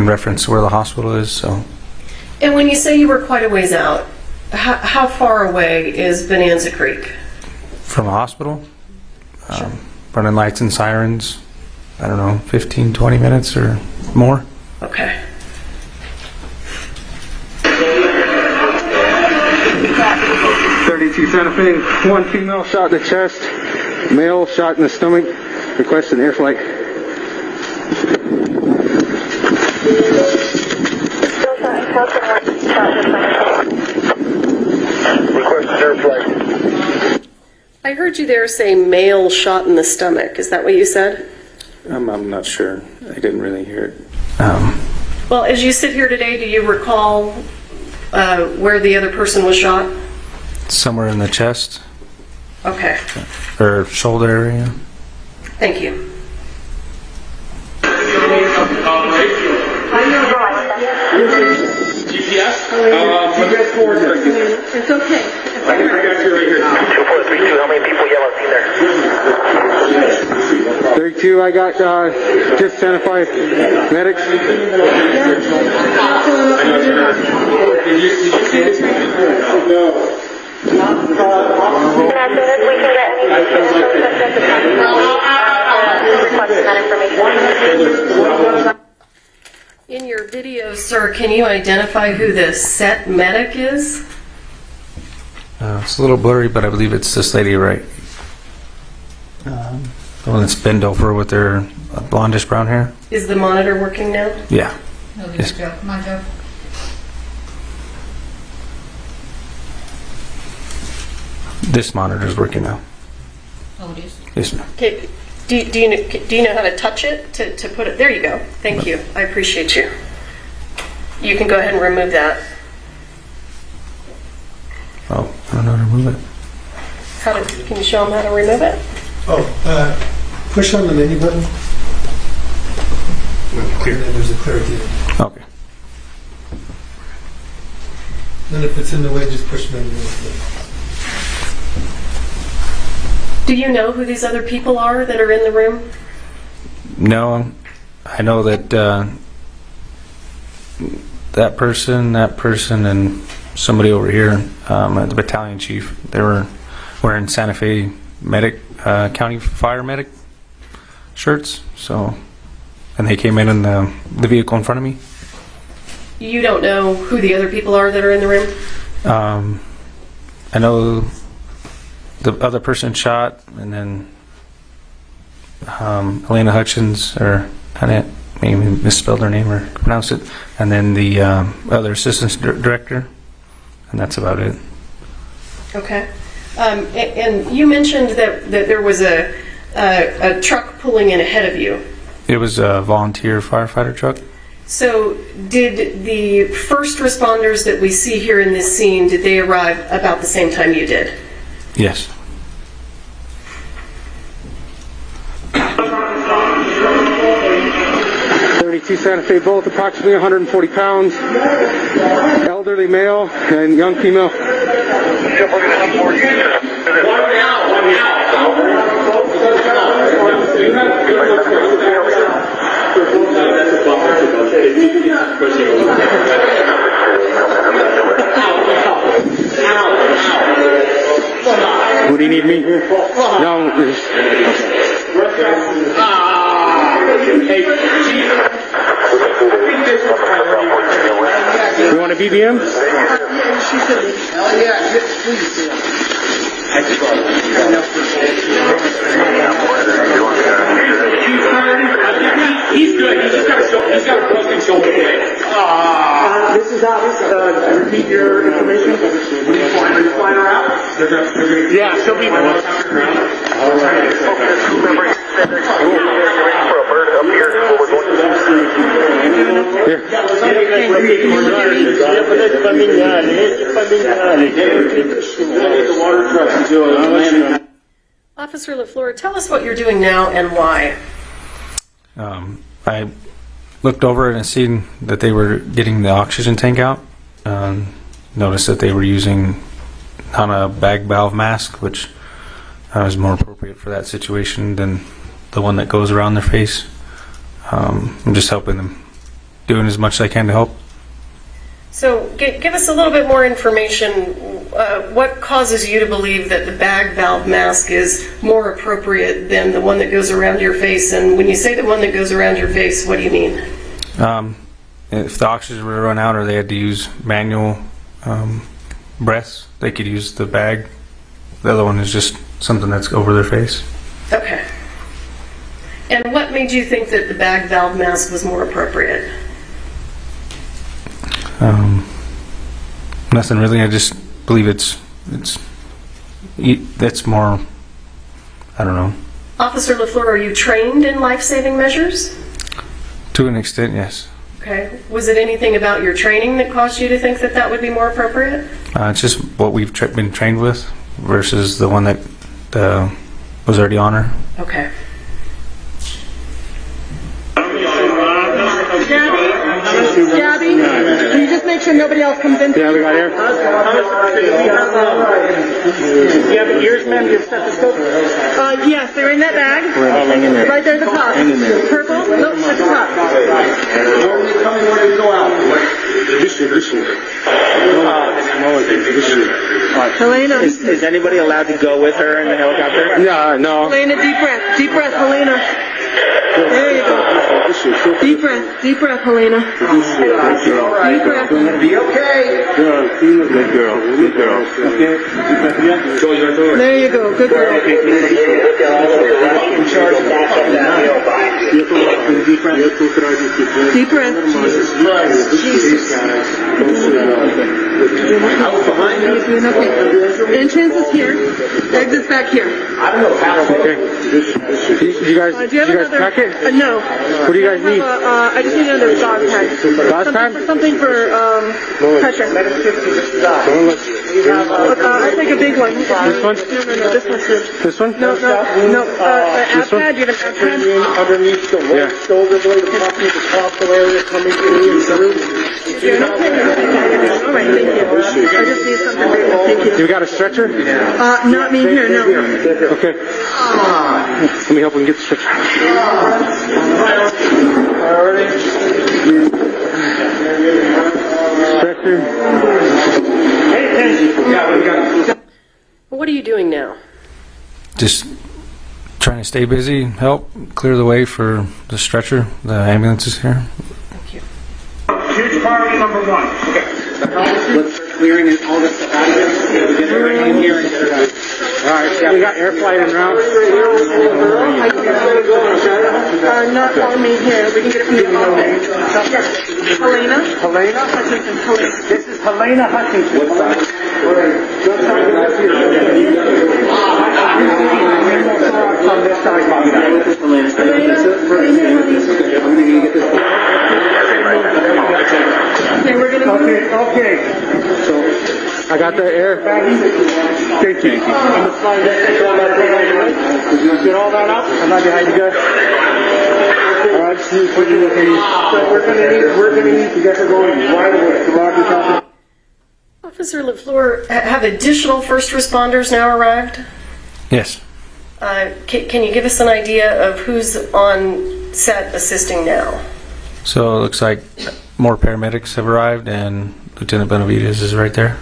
reference to where the hospital is. So. And when you say you were quite a ways out, how far away is Bonanza Creek? From a hospital? Sure. Running lights and sirens, I don't know, 15, 20 minutes or more. Okay. .32 Santa Fe, one female shot in the chest, male shot in the stomach, requesting air flight. Requesting air flight. I heard you there say male shot in the stomach. Is that what you said? I'm not sure. I didn't really hear it. Well, as you sit here today, do you recall where the other person was shot? Somewhere in the chest. Okay. Or shoulder area. Thank you. GPS? It's okay. I got you right here. 2432, how many people you have seen there? 32, I got just Santa Fe medics. Did you see this? No. As soon as we can get any requesting that information. In your video, sir, can you identify who the set medic is? It's a little blurry, but I believe it's this lady right. The one that's bent over with her blondish brown hair. Is the monitor working now? Yeah. Yes. Joe. Come on, Joe. This monitor is working now. Oh, it is. Yes, ma'am. Okay. Do you know how to touch it to put it? There you go. Thank you. I appreciate you. You can go ahead and remove that. Oh, I don't know how to remove it. Can you show them how to remove it? Push on the menu button. Clear. And then there's a clear at the end. Okay. Then if it's in the way, just push menu. Do you know who these other people are that are in the room? No, I know that that person, and somebody over here, the battalion chief, they were wearing Santa Fe medic, county fire medic shirts. So, and they came in the vehicle in front of me. You don't know who the other people are that are in the room? I know the other person shot, and then Halyna Hutchins, or I maybe misspelled her name or pronounced it, and then the other assistant director, and that's about it. Okay. And you mentioned that there was a truck pulling in ahead of you. It was a volunteer firefighter truck. So did the first responders that we see here in this scene, did they arrive about the same time you did? Yes. .32 Santa Fe both approximately 140 pounds, elderly male and young female. What do you need me? No. You want a BBM? He's good. He's got a broken shoulder blade. This is repeat your information. Are you flying her out? Yeah, she'll be. Officer LaFlor, tell us what you're doing now and why. I looked over and seen that they were getting the oxygen tank out. Noticed that they were using on a bag valve mask, which is more appropriate for that situation than the one that goes around their face. I'm just helping them, doing as much as I can to help. So give us a little bit more information. What causes you to believe that the bag valve mask is more appropriate than the one that goes around your face? And when you say the one that goes around your face, what do you mean? If the oxygen were to run out or they had to use manual breaths, they could use the bag. The other one is just something that's over their face. Okay. And what made you think that the bag valve mask was more appropriate? Nothing really. I just believe that's more, I don't know. Officer LaFlor, are you trained in life-saving measures? To an extent, yes. Okay. Was it anything about your training that caused you to think that that would be more appropriate? It's just what we've been trained with versus the one that was already on her. Okay. Gabby, can you just make sure nobody else comes in? Yeah, we got air. Do you have ears, ma'am? Do you have stethoscope? Yes, they're in that bag. Right there at the top. Purple? Nope, at the top. Tell me where to go out. Halyna. Is anybody allowed to go with her in the helicopter? No. Halyna, deep breath. Deep breath, Halyna. There you go. Deep breath, Halyna. Deep breath. Be okay. Good girl. There you go. Good girl. Deep breath. Jesus. I was behind you. Doing okay. Entrance is here. Exit's back here. I don't know how. Okay. You guys Do you have another? pack it? No. What do you guys need? I just need another dog tag. Dog tag? Something for pressure. I'll take a big one. This one? No, this one's good. This one? No. Ab pad. Do you have an ab pad? Underneath the left shoulder blade, approximately the top area coming through. You're not taking it. All right, thank you. I just need something big. Thank you. You got a stretcher? Not me here, no. Okay. Let me help him get the stretcher. What are you doing now? Just trying to stay busy, help clear the way for the stretcher. The ambulance is here. Thank you. Here's priority number one. Okay. Let's clearing all this stuff out of there. We get everything in here and get it out. All right, we got air flight en route. Not on me here. We can get it from the hallway. Halyna? Halyna? This is Halyna Hutchins. What's that? On this side, Okay, we're going to move. Okay. So, I got the air. Thank you. I'm just flying this thing on that thing. Did you get all that out? I'm not behind you guys. All right, see, put you with me. So we're gonna need to get her going right away. The Rocky Company. Officer LaFlor, have additional first responders now arrived? Yes. Can you give us an idea of who's on set assisting now? So it looks like more paramedics have arrived and Lieutenant Benavides is right there.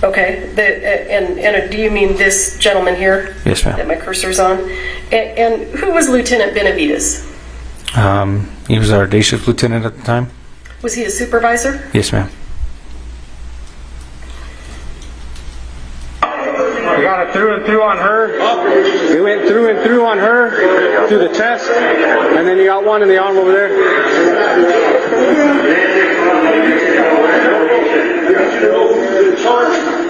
Okay, and do you mean this gentleman here? Yes, ma'am. That my cursor's on? And who was Lieutenant Benavides? He was our day shift lieutenant at the time. Was he a supervisor? Yes, ma'am. We got it through and through on her. We went through and through on her, through the chest, and then you got one in the arm over there.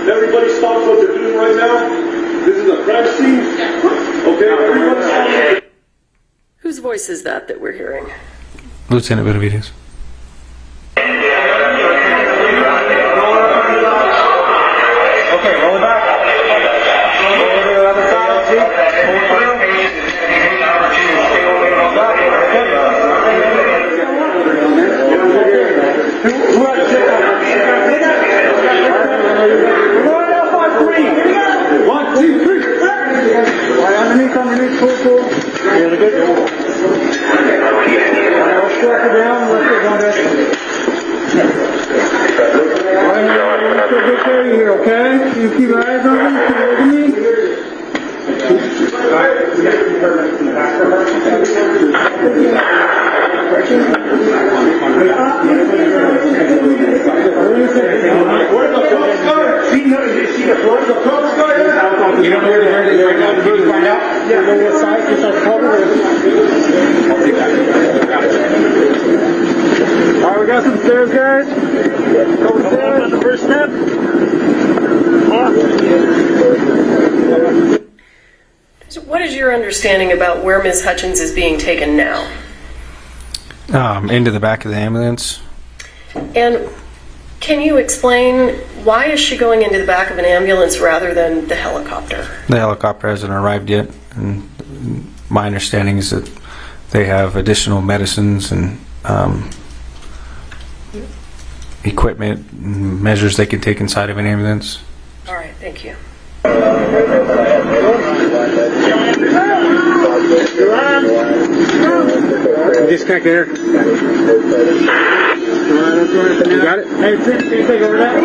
Everybody stops what they're doing right now. This is a crime scene. Okay, everybody stop. Whose voice is that we're hearing? Lieutenant Benavides. Okay, roll it back. Roll over to the other side. See? One, two, three. Right underneath, pull. Really good. Let's go up and down, let's go down there. Let's go get care of you here, okay? You keep your eyes on me, keep looking at You don't know where the bird is right now. Did you find out? Yeah, know what size, just like color. I'll take that. All right, we got some stairs, guys. Go upstairs. The first step. So what is your understanding about where Ms. Hutchins is being taken now? Into the back of the ambulance. And can you explain why is she going into the back of an ambulance rather than the helicopter? The helicopter hasn't arrived yet, and my understanding is that they have additional medicines and equipment and measures they can take inside of an ambulance. All right, thank you. Disconnect there. You got it? Hey, can you take over that?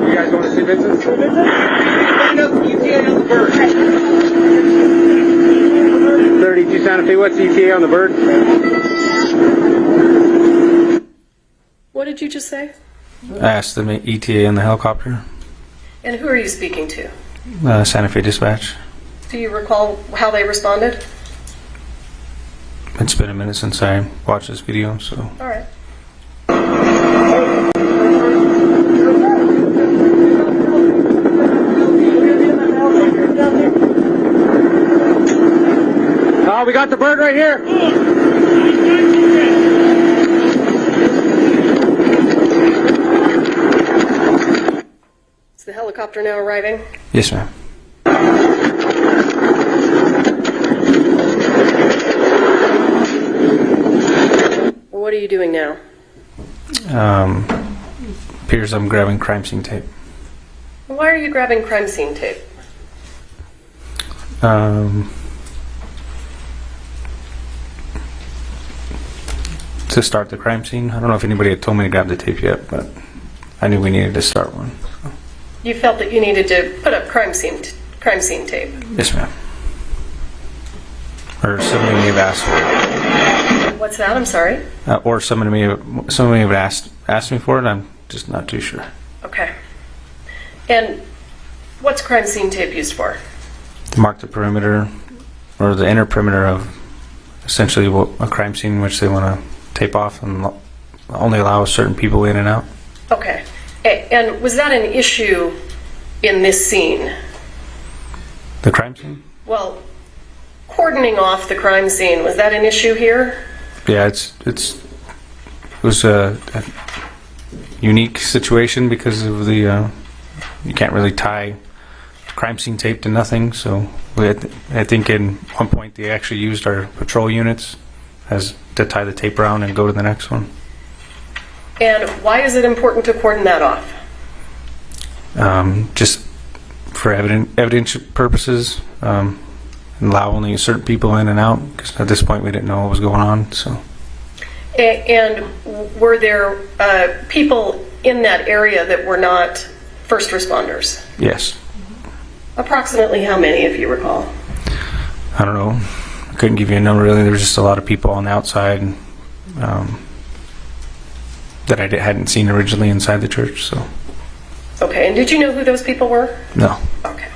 You guys want to see Vincent? Find out the ETA on the bird. 32 Santa Fe, what's the ETA on the bird? What did you just say? I asked the ETA on the helicopter. And who are you speaking to? Santa Fe Dispatch. Do you recall how they responded? It's been a minute since I watched this video, so. All right. Oh, we got the bird right here. Is the helicopter now arriving? Yes, ma'am. What are you doing now? Appears I'm grabbing crime scene tape. Why are you grabbing crime scene tape? To start the crime scene. I don't know if anybody had told me to grab the tape yet, but I knew we needed to start one. You felt that you needed to put up crime scene tape. Yes, ma'am. Or somebody may have asked for it. What's that? I'm sorry. Or somebody may have asked me for it. I'm just not too sure. Okay. And what's crime scene tape used for? To mark the perimeter or the inner perimeter of essentially a crime scene in which they want to tape off and only allow certain people in and out. Okay. And was that an issue in this scene? The crime scene? Well, cordoning off the crime scene, was that an issue here? Yeah, it was a unique situation because of the you can't really tie crime scene tape to nothing. So I think in one point they actually used our patrol units as to tie the tape around and go to the next one. And why is it important to cordon that off? Just for evidence purposes. Allow only certain people in and out because at this point we didn't know what was going on. So. And were there people in that area that were not first responders? Yes. Approximately how many, if you recall? I don't know. I couldn't give you a number really. There was just a lot of people on the outside that I hadn't seen originally inside the church. So. Okay, and did you know who those people were? No. Okay.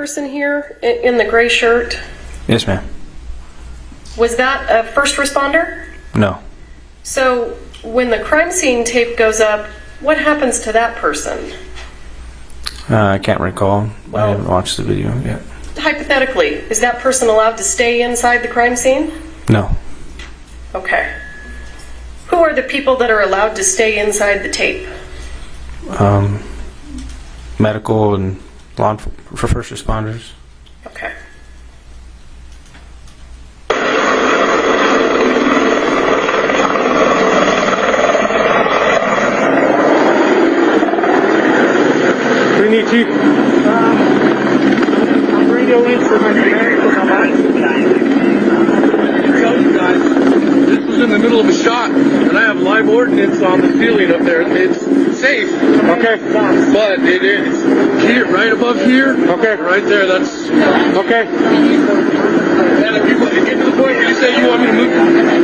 person here in the gray shirt? Yes, ma'am. Was that a first responder? No. So when the crime scene tape goes up, what happens to that person? I can't recall. I haven't watched the video yet. Hypothetically, is that person allowed to stay inside the crime scene? No. Okay. Who are the people that are allowed to stay inside the tape? Medical and for first responders. Okay. What do you need, Chief? I'm radioing for my command to come back. Tell you guys, this was in the middle of a shot, and I have live ordnance on the ceiling up there. It's safe. Okay. But it is here, right above here. Okay. Right there, that's... Okay. And if you get to the point where you say you want me to move,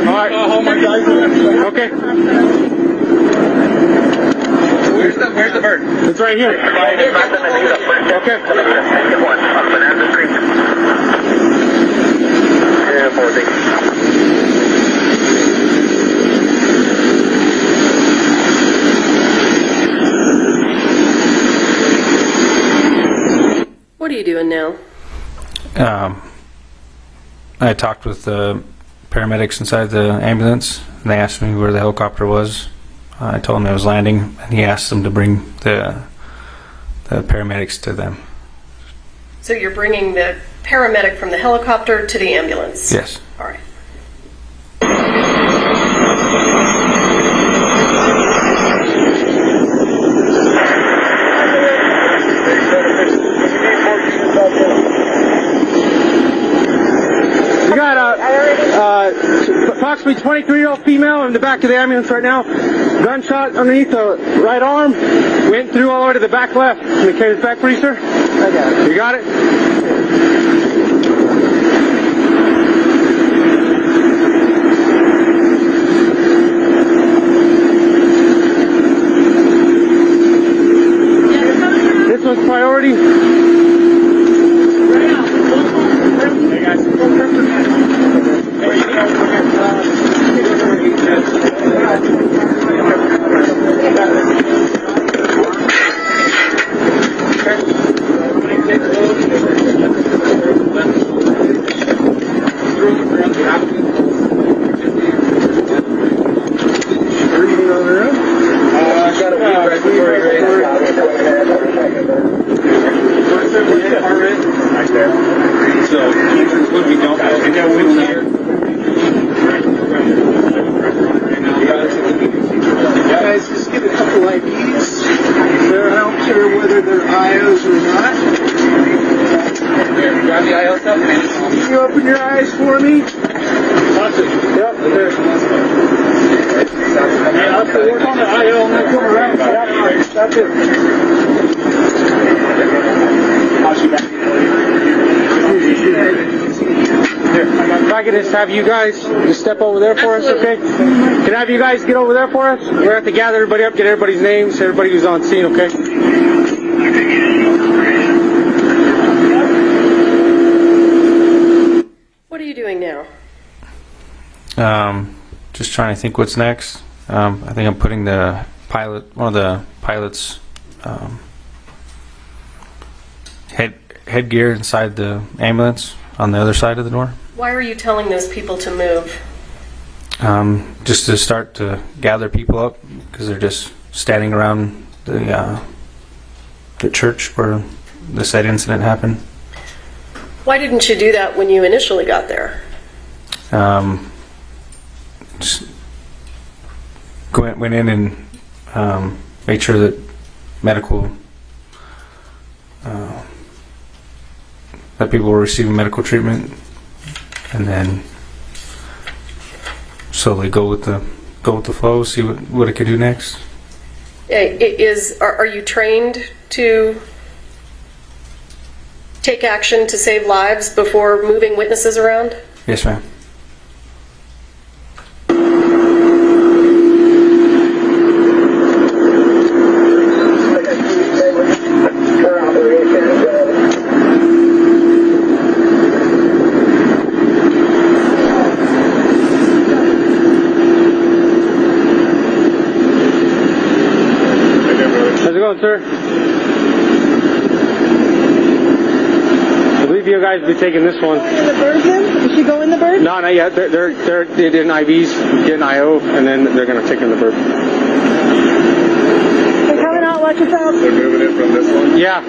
all right. I'll haul my guys in. Okay. Where's the bird? It's right here. Okay. Bonanza Creek. Yeah, 40. What are you doing now? I talked with the paramedics inside the ambulance, and they asked me where the helicopter was. I told them it was landing, and he asked them to bring the paramedics to them. So you're bringing the paramedic from the helicopter to the ambulance? Yes. All right. We got approximately 23-year-old female in the back of the ambulance right now. Gunshot underneath the right arm. Went through all the way to the back left. Can you carry this back for you, sir? I got it. You got it? This one's priority. Hey guys. Guys, just get a couple IDs. They're not sure whether they're IOs or not. Grab the IO stuff. Can you open your eyes for me? Yep, there. I'll have to work on the IO and then come around. That's it. Here, if I could just have you guys just step over there for us, okay? Can I have you guys get over there for us? We're going to have to gather everybody up, get everybody's names, everybody who's on scene, okay? What are you doing now? Just trying to think what's next. I think I'm putting one of the pilot's headgear inside the ambulance on the other side of the door. Why are you telling those people to move? Just to start to gather people up, because they're just standing around the church where the said incident happened. Why didn't you do that when you initially got there? Just went in and made sure that medical that people were receiving medical treatment, and then slowly go with the flow, see what it could do next. Are you trained to take action to save lives before moving witnesses around? Yes, ma'am. going, sir? I believe you guys will be taking this one. In the bird then? Did she go in the bird? No, not yet. They're in IVs, getting IO, and then they're going to take in the bird. They're coming out, watch yourself. They're moving it from this one? Yeah.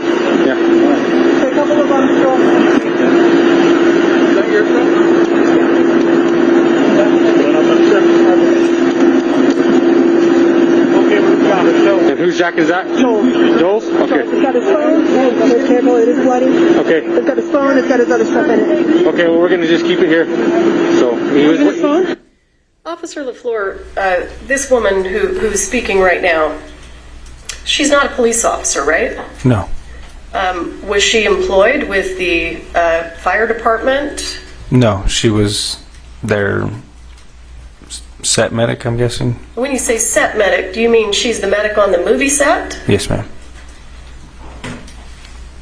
Yeah. There's a couple of them. Is that your stuff? And whose jacket is that? Joel's? Okay. It's got his phone. Be careful, it is bloody. Okay. It's got his phone, it's got his other stuff in it. Okay, well, we're going to just keep it here. So, he was... His phone? Officer LaFlor, this woman who's speaking right now, she's not a police officer, right? No. Was she employed with the fire department? No, she was their set medic, I'm guessing. When you say set medic, do you mean she's the medic on the movie set? Yes, ma'am.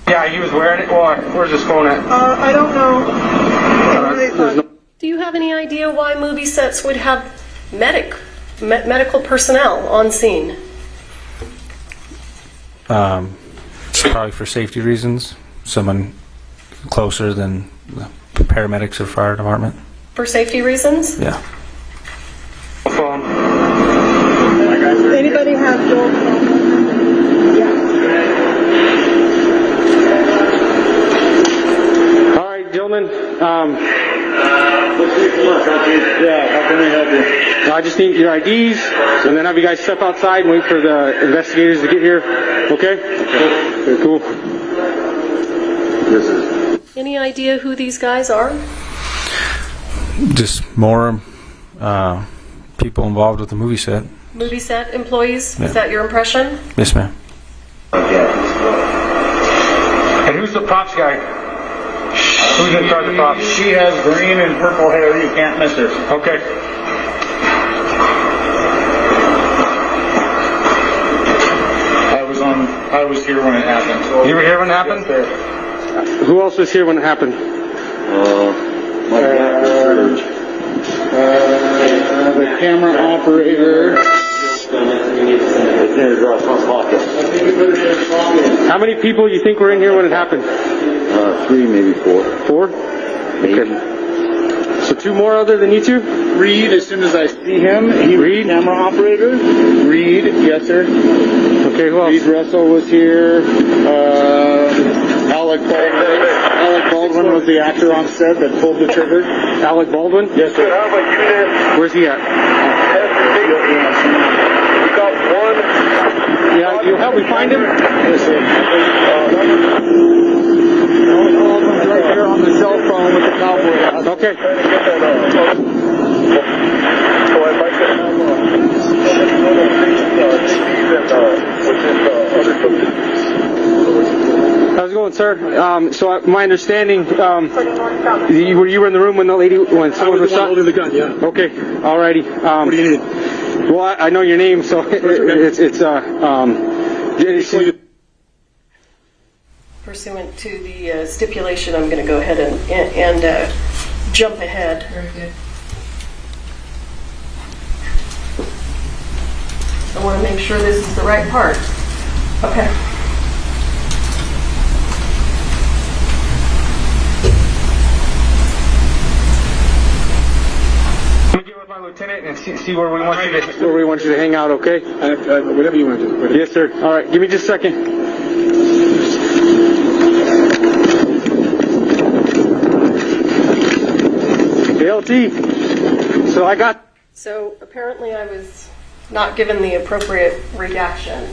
Yeah, he was wearing it. Well, where's his phone at? I don't know. Do you have any idea why movie sets would have medical personnel on scene? It's probably for safety reasons. Someone closer than the paramedics or fire department. For safety reasons? Yeah. Phone. Anybody have Joel's phone? Yeah. All right, gentlemen. Yeah, how can we help you? I just need your IDs, and then have you guys step outside and wait for the investigators to get here. Okay? Okay, cool. This is... Any idea who these guys are? Just more people involved with the movie set. Movie set employees? Yeah. Is that your impression? Yes, ma'am. And who's the props guy? Who's in charge of props? She has green and purple hair. You can't miss her. Okay. I was here when it happened. You were here when it happened? Yes, sir. Who else was here when it happened? The camera operator. How many people you think were in here when it happened? 3, maybe 4. 4? Maybe. Okay. So 2 more other than you 2? Reed, as soon as I see him, he Reed? camera operator. Reed, yes sir. Okay, who else? Reed Russell was here. Alec Baldwin. Alec Baldwin was the actor on set that pulled the trigger. Alec Baldwin? Yes sir. Where's he at? We got one. Yeah, you'll help me find him? Yes sir. Baldwin's right there on the cell phone with the cowboy hat. Okay. How's it going, sir? So my understanding, you were in the room when the lady, when someone was shot? holding the gun, yeah. Okay, alrighty. What do you need? Well, I know your name, so Pursuant to the stipulation, I'm going to go ahead and jump ahead. Very good. I want to make sure this is the right part. Okay. Let me get with my lieutenant and see where we want you to hang out, okay? Whatever you want to do. Whatever. Yes, sir. All right, give me just a second. LT. So I got. So apparently I was not given the appropriate redaction.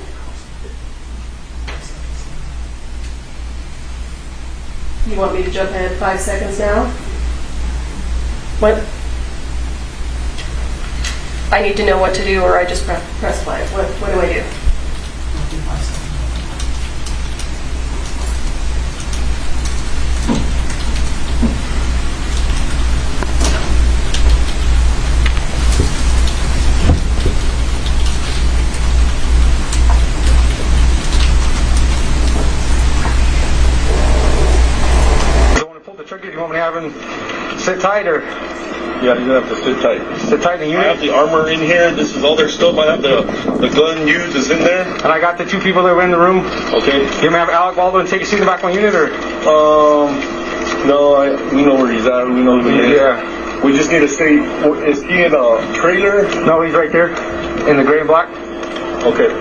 You want me to jump ahead 5 seconds now? What? I need to know what to do, or I just press play. What do I do? You want me to have him sit tight or? Yeah, you're gonna have to sit tight. Sit tight in the unit? I have the armor in here. This is all their stuff. I have the gun used is in there. And I got the 2 people that were in the room. Okay. You gonna have Alec Baldwin take a seat in the back of my unit, or? No, we know where he's at. We know who he is. Yeah. We just need to say, is he in a trailer? No, he's right there, in the gray and black. Okay.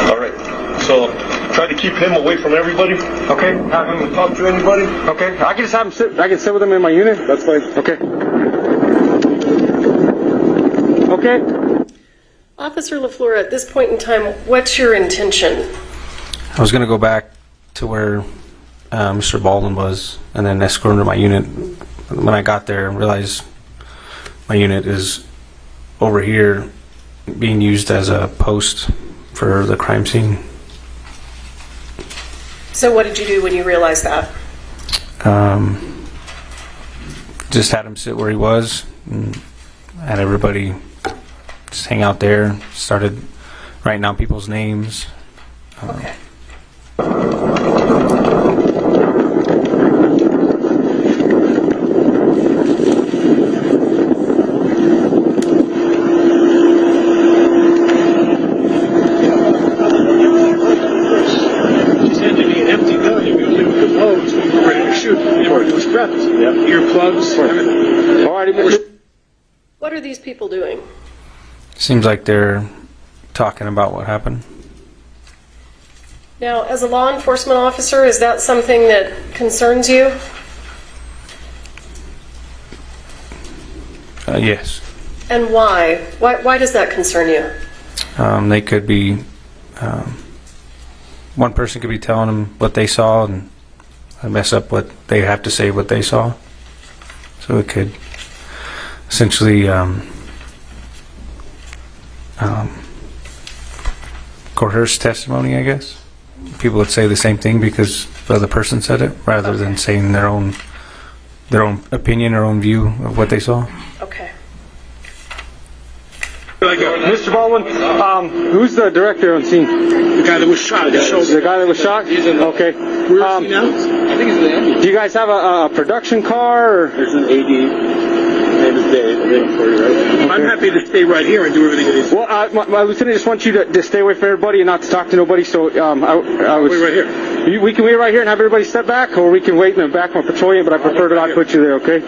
All right. So try to keep him away from everybody. Okay. Have him talk to anybody. Okay. I can just have him sit. I can sit with him in my unit. That's fine. Okay. Okay. Officer LaFlor, at this point in time, what's your intention? I was going to go back to where Mr. Baldwin was and then escort him to my unit. When I got there, I realized my unit is over here being used as a post for the crime scene. So what did you do when you realized that? Just had him sit where he was and had everybody just hang out there. Started writing down people's names. Okay. Earplugs, everything. Alrighty, What are these people doing? Seems like they're talking about what happened. Now, as a law enforcement officer, is that something that concerns you? Yes. And why? Why does that concern you? They could be, one person could be telling them what they saw and mess up what they have to say what they saw. So it could essentially coerce testimony, I guess. People would say the same thing because the other person said it, rather than saying their own opinion, their own view of what they saw. Okay. Mr. Baldwin, who's the director on scene? The guy that was shot. The guy that was shot? Okay. Where is he now? I think he's in the ambulance. Do you guys have a production car? Or? There's an AD. Name is Dave. I'm waiting for you right now. Okay. I'm happy to stay right here and do everything that he's. Well, my lieutenant just wants you to stay away from everybody and not to talk to nobody. So I was. Wait right here. We can wait right here and have everybody step back, or we can wait in the back on patrol unit. But I prefer to not put you there. Okay.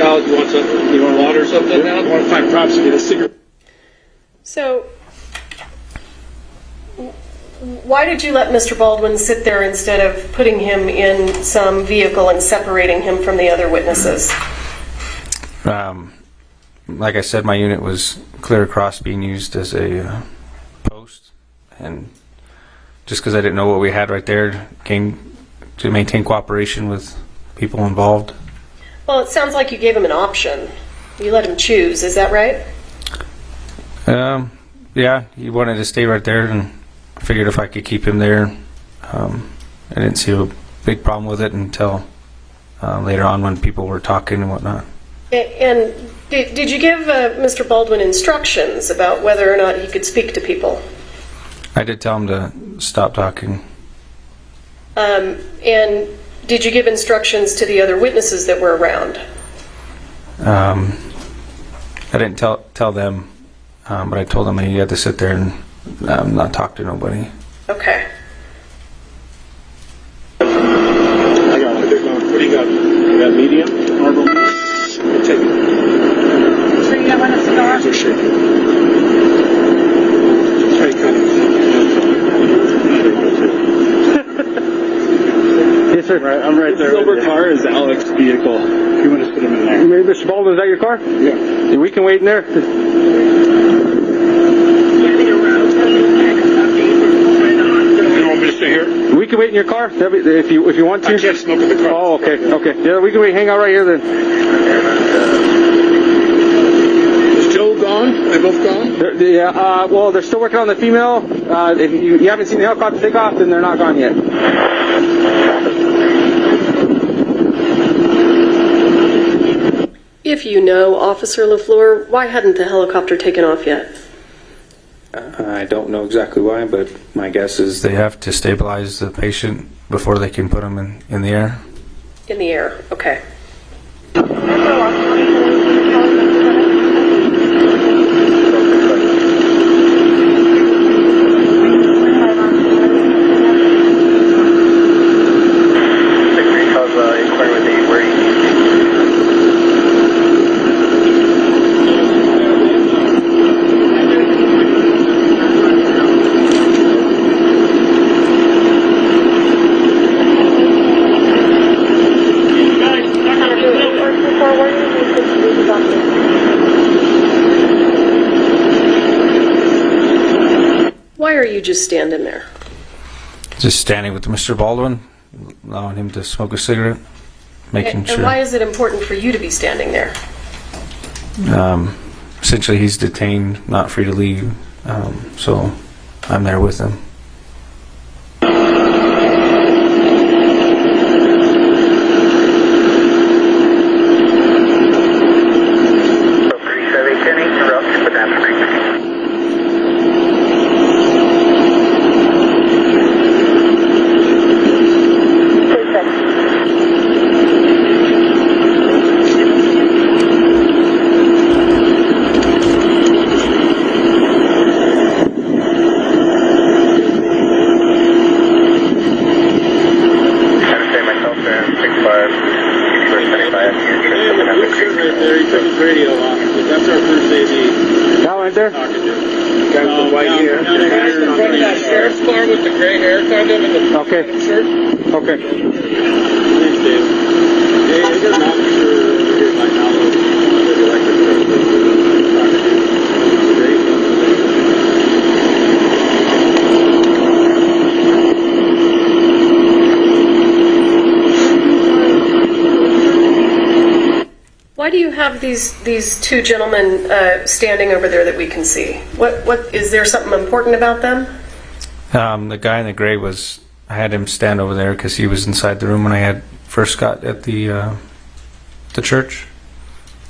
Alex, you want something? You want water or something now? I want to find props and get a cigarette. So, why did you let Mr. Baldwin sit there instead of putting him in some vehicle and separating him from the other witnesses? Like I said, my unit was clear across being used as a post, and just because I didn't know what we had right there, came to maintain cooperation with people involved. Well, it sounds like you gave him an option. You let him choose, is that right? Yeah, he wanted to stay right there, and I figured if I could keep him there, I didn't see a big problem with it until later on when people were talking and whatnot. And did you give Mr. Baldwin instructions about whether or not he could speak to people? I did tell him to stop talking. And did you give instructions to the other witnesses that were around? I didn't tell them, but I told them that he had to sit there and not talk to nobody. Okay. I got it. What do you got? You got medium? Marble? Take it. So you don't want a cigar? Hands are shaking. Hey, cut it. Yes, sir. Right, I'm right there. The silver car is Alec's vehicle. You want to put him in there? Maybe Mr. Baldwin, is that your car? Yeah. We can wait in there. You want me to stay here? We can wait in your car if you want to. I can't smoke in the car. Oh, okay. Yeah, we can wait. Hang out right here then. Is Joe gone? They both gone? Well, they're still working on the female. If you haven't seen the helicopter take off, then they're not gone yet. If you know, Officer LaFlor, why hadn't the helicopter taken off yet? I don't know exactly why, but my guess is they have to stabilize the patient before they can put him in the air. In the air, okay. Why are you just standing there? Just standing with Mr. Baldwin, allowing him to smoke a cigarette, making sure. And why is it important for you to be standing there? Essentially, he's detained, not free to leave, so I'm there with him. Why do you have these two gentlemen standing over there that we can see? What is there something important about them? The guy in the gray was, I had him stand over there because he was inside the room when I had first got at the church,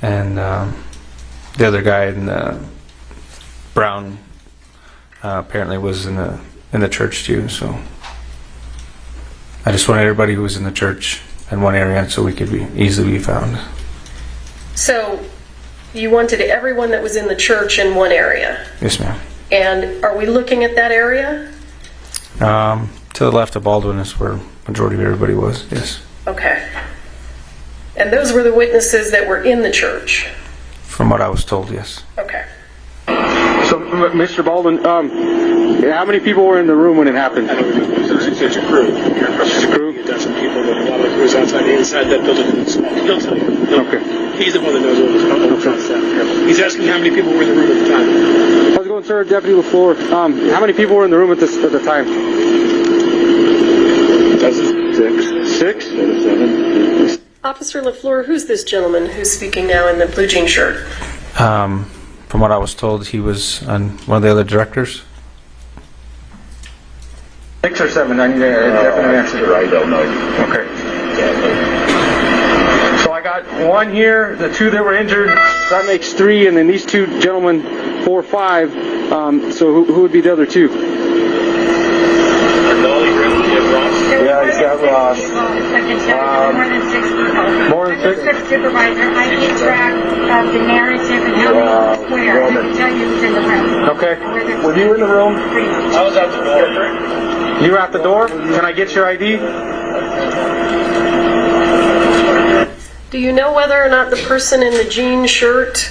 and the other guy in the brown apparently was in the church too. So I just wanted everybody who was in the church in one area so we could easily be found. So you wanted everyone that was in the church in one area? Yes, ma'am. And are we looking at that area? To the left of Baldwin is where majority of everybody was, yes. Okay. And those were the witnesses that were in the church? From what I was told, yes. Okay. So, Mr. Baldwin, how many people were in the room when it happened? I don't remember. It's a crew. It's a crew? A dozen people, but a lot of it was outside that building. He'll tell you. Okay. He's the one that knows what was going on. He's asking how many people were in the room at the time. How's it going, sir? Deputy LaFlor. How many people were in the room at the time? Six? 7. Officer LaFlor, who's this gentleman who's speaking now in the blue jean shirt? From what I was told, he was on one of the other directors. 6 or 7? I need a definite answer. I don't know. Okay. So I got one here, the 2 that were injured, that makes 3, and then these 2 gentlemen, 4, 5. So who would be the other 2? Yeah, he's got Ross. More than 6? Supervisor, I need track of the narrative and how many square. I can tell you who's in the room. Okay. Were you in the room? I was out the door. You were at the door? Can I get your ID? Do you know whether or not the person in the jean shirt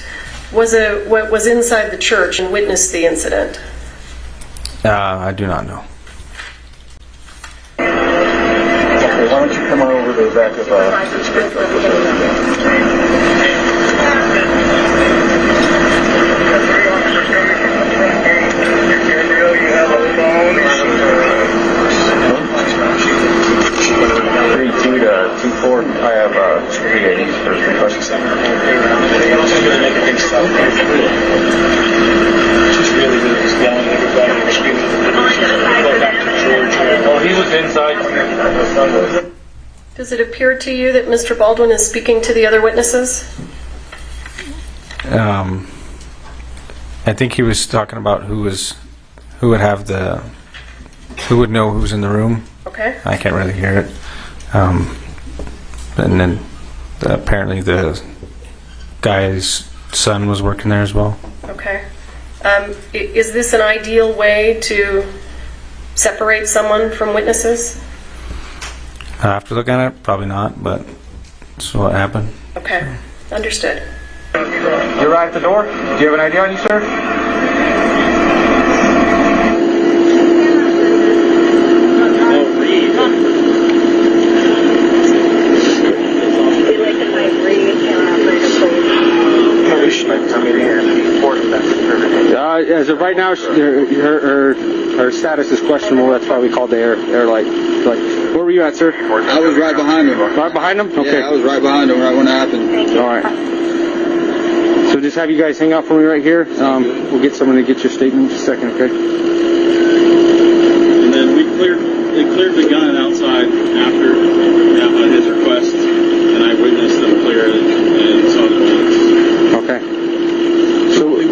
was inside the church and witnessed the incident? I do not know. Okay, why don't you come on over to the back of the script over there? I have 3 AEs for 3 questions. She's really just yelling at everybody and screaming at the George. Well, he was inside. Does it appear to you that Mr. Baldwin is speaking to the other witnesses? I think he was talking about who would know who's in the room. Okay. I can't really hear it. And then apparently the guy's son was working there as well. Okay. Is this an ideal way to separate someone from witnesses? After looking at it, probably not, but that's what happened. Okay, understood. You're right at the door. Do you have an ID on you, sir? As of right now, her status is questionable. That's why we called the air light. Where were you at, sir? I was right behind him. Right behind him? Okay. Yeah, I was right behind him right when it happened. All right. So just have you guys hang out for me right here. We'll get someone to get your statement in just a second, okay? And then they cleared the gun outside after his request, and I witnessed them clear it and saw the bullets. Okay. So the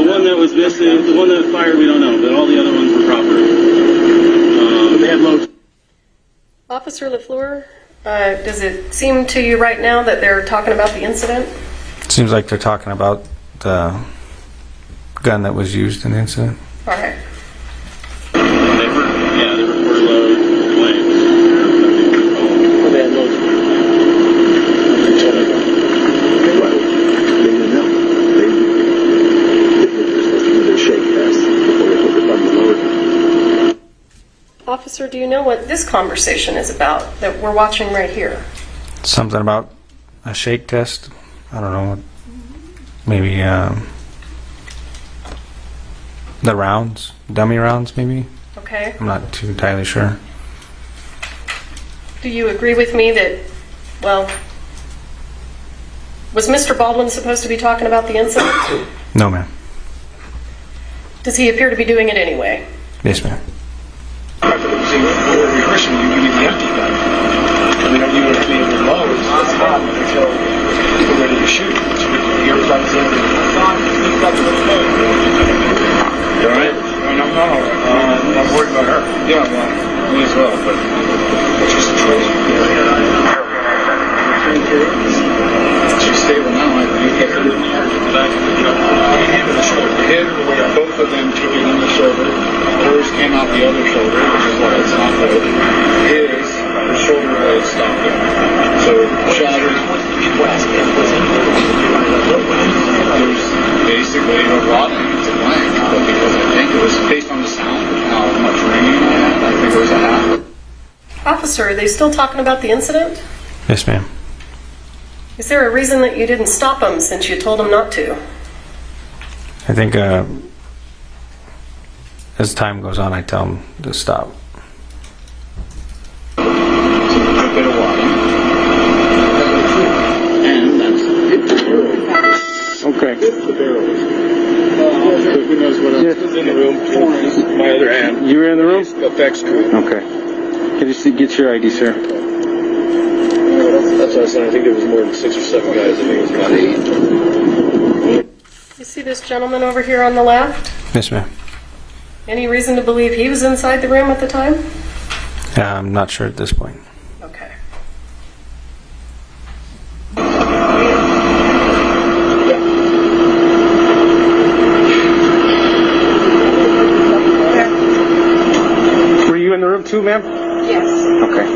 one that was missing, the one that fired, we don't know, but all the other ones were proper. They had loads. Officer LaFlor, does it seem to you right now that they're talking about the incident? It seems like they're talking about the gun that was used in the incident. All right. They were low blanks. They had loads. They didn't know. They were supposed to do their shake test before they put the gun in load. Officer, do you know what this conversation is about that we're watching right here? Something about a shake test. I don't know. Maybe the rounds, dummy rounds, maybe. Okay. I'm not too entirely sure. Do you agree with me that, well, was Mr. Baldwin supposed to be talking about the incident? No, ma'am. Does he appear to be doing it anyway? Yes, ma'am. We're rehearsing, you give me the empty gun. And then you would be in the low, it's hot until we're ready to shoot. So the earplugs in, it's on, it's up to the load. You alright? No, I'm worried about her. Yeah, well, me as well, but it's just a choice. She's stable now, I think. Hit her in the arm, the back of the truck. Hit her in the shoulder. Hit her where both of them took it on the shoulder. Hers came out the other shoulder, which is why it's not loaded. His, the shoulder blade stopped it. So, shattered. There's basically a rotting, it's a blank, but because I think it was based on the sound and how much ringing I had, I think it was a half. Officer, are they still talking about the incident? Yes, ma'am. Is there a reason that you didn't stop them since you told them not to? I think as time goes on, I tell them to stop. It's a bit of water. And that's it. Okay. The barrels. Who knows what else is in the room? My other hand. You were in the room? Effects crew. Okay. Can you get your ID, sir? That's what I said. I think there was more than 6 or 7 guys. I think it was about 8. You see this gentleman over here on the left? Yes, ma'am. Any reason to believe he was inside the room at the time? I'm not sure at this point. Okay. Were you in the room too, ma'am? Yes. Okay.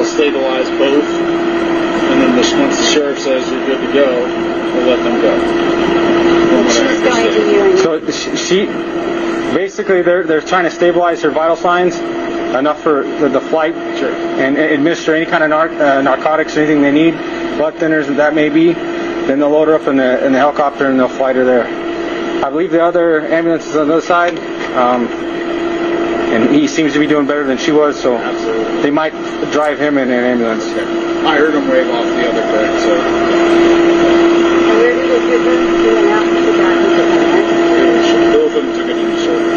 Stabilize both, and then once the sheriff says you're good to go, we'll let them go. So she basically they're trying to stabilize her vital signs, enough for the flight, and administer any kind of narcotics or anything they need, blood thinners and that may be, then they'll load her up in the helicopter and they'll fly her there. I believe the other ambulance is on the other side, and he seems to be doing better than she was, so they might drive him in an ambulance. I heard him wave off the other bed, so. Where did they get them? They went out to the doctor. Both of them took it in the shoulder.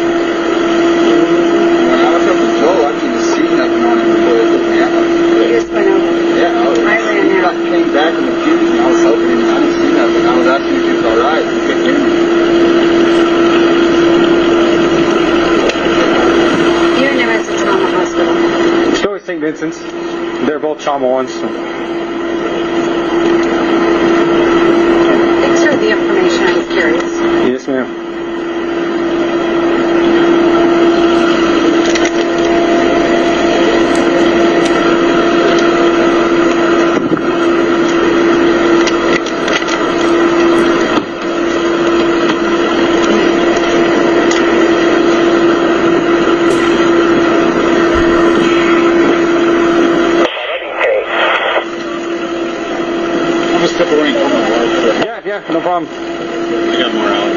When I was up with Joel, I didn't see nothing on him before they took me out. They just went over. Yeah, I ran out. I came back in the future and I was helping him. I didn't see nothing. I was asking if he was alright. He couldn't hear me. You and him at the trauma hospital. Still at St. Vincent's. They're both trauma ones. So. Thanks for the information. I was curious. Yes, ma'am. Yeah, no problem. I got more out.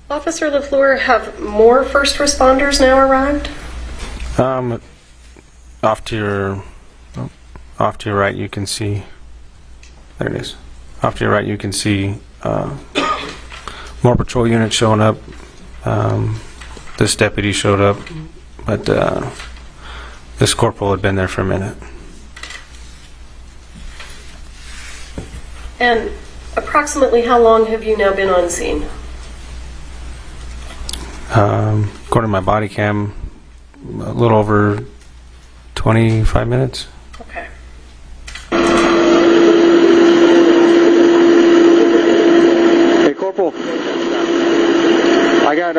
Officer LaFlor, have more first responders now arrived? Off to your right, you can see. There it is. Off to your right, you can see more patrol units showing up. This deputy showed up, but this corporal had been there for a minute. And approximately how long have you now been on scene? According to my body cam, a little over 25 minutes. Okay. Hey, Corporal. I got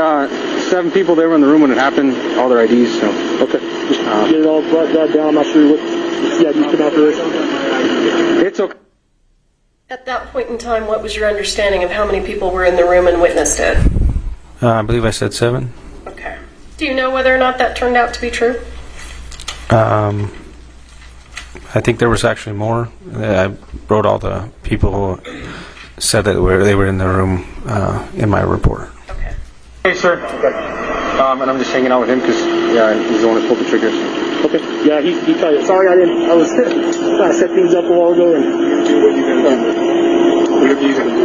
7 people there in the room when it happened, all their IDs, so. Okay. Just get it all brought down. I'm not sure what the CID's come out first. It's okay. At that point in time, what was your understanding of how many people were in the room and witnessed it? I believe I said 7. Okay. Do you know whether or not that turned out to be true? I think there was actually more. I wrote all the people who said that they were in the room in my report. Okay. Hey, sir. And I'm just hanging out with him because, yeah, he's the one who pulled the trigger. So. Okay. Yeah, he tried. Sorry, I was trying to set things up a while ago and do what you're going to do. Whatever you're going to do.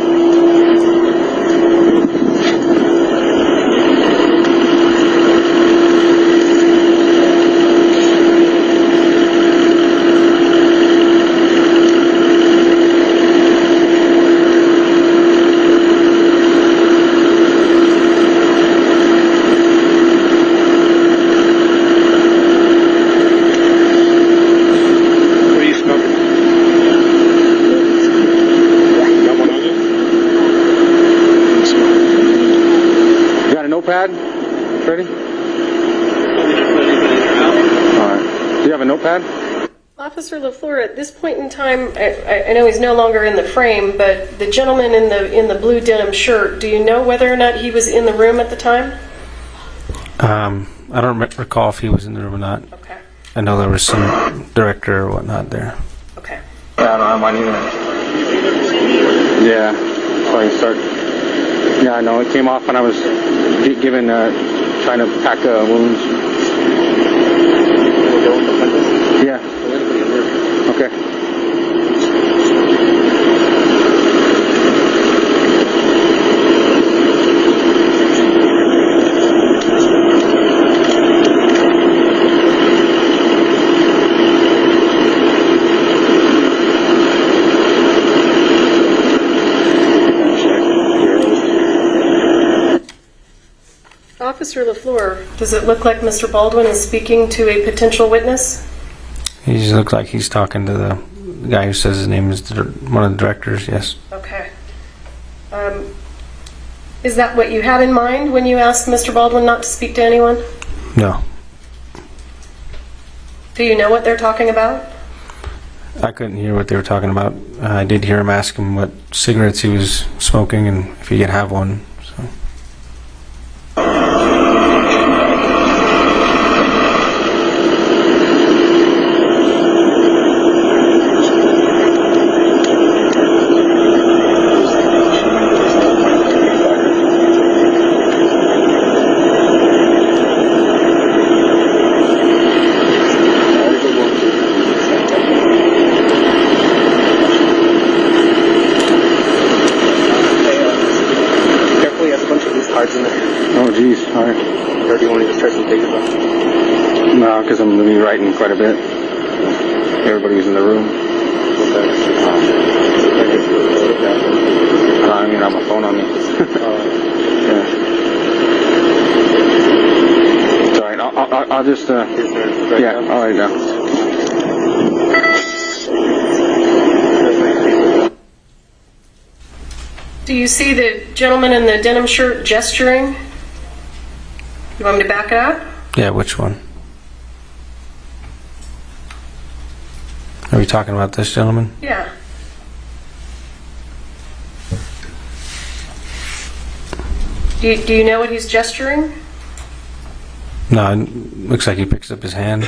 Notepad? Ready? Alright. Do you have a notepad? Officer LaFlor, at this point in time, I know he's no longer in the frame, but the gentleman in the blue denim shirt, do you know whether or not he was in the room at the time? I don't recall if he was in the room or not. Okay. I know there was some director or whatnot there. Okay. Yeah, I don't have mine either. Yeah. So I start. Yeah, I know. It came off when I was given, trying to pack wounds. Yeah. Okay. Officer LaFlor, does it look like Mr. Baldwin is speaking to a potential witness? He just looks like he's talking to the guy who says his name is one of the directors, yes. Okay. Is that what you had in mind when you asked Mr. Baldwin not to speak to anyone? No. Do you know what they're talking about? I couldn't hear what they were talking about. I did hear him ask him what cigarettes he was smoking and if he could have one. So. No, because I'm going to be writing quite a bit. Everybody's in the room. I mean, I have my phone on me. Yeah. It's all right. I'll just, yeah, I'll write it down. Do you see the gentleman in the denim shirt gesturing? You want me to back it up? Yeah, which one? Are we talking about this gentleman? Yeah. Do you know what he's gesturing? No, it looks like he picks up his hand.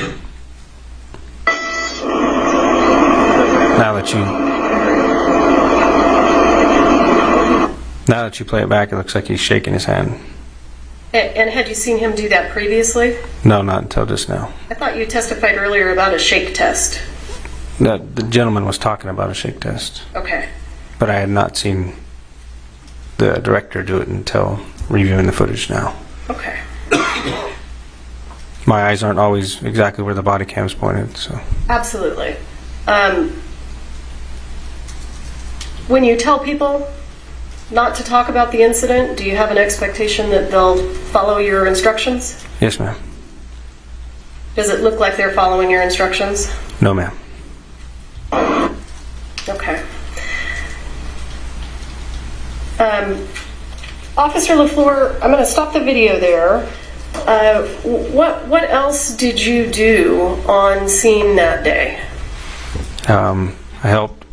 Now that you play it back, it looks like he's shaking his hand. And had you seen him do that previously? No, not until just now. I thought you testified earlier about a shake test. The gentleman was talking about a shake test. Okay. But I had not seen the director do it until reviewing the footage now. Okay. My eyes aren't always exactly where the body cam's pointed, so. Absolutely. When you tell people not to talk about the incident, do you have an expectation that they'll follow your instructions? Yes, ma'am. Does it look like they're following your instructions? No, ma'am. Okay. Officer LaFlor, I'm going to stop the video there. What else did you do on scene that day? I helped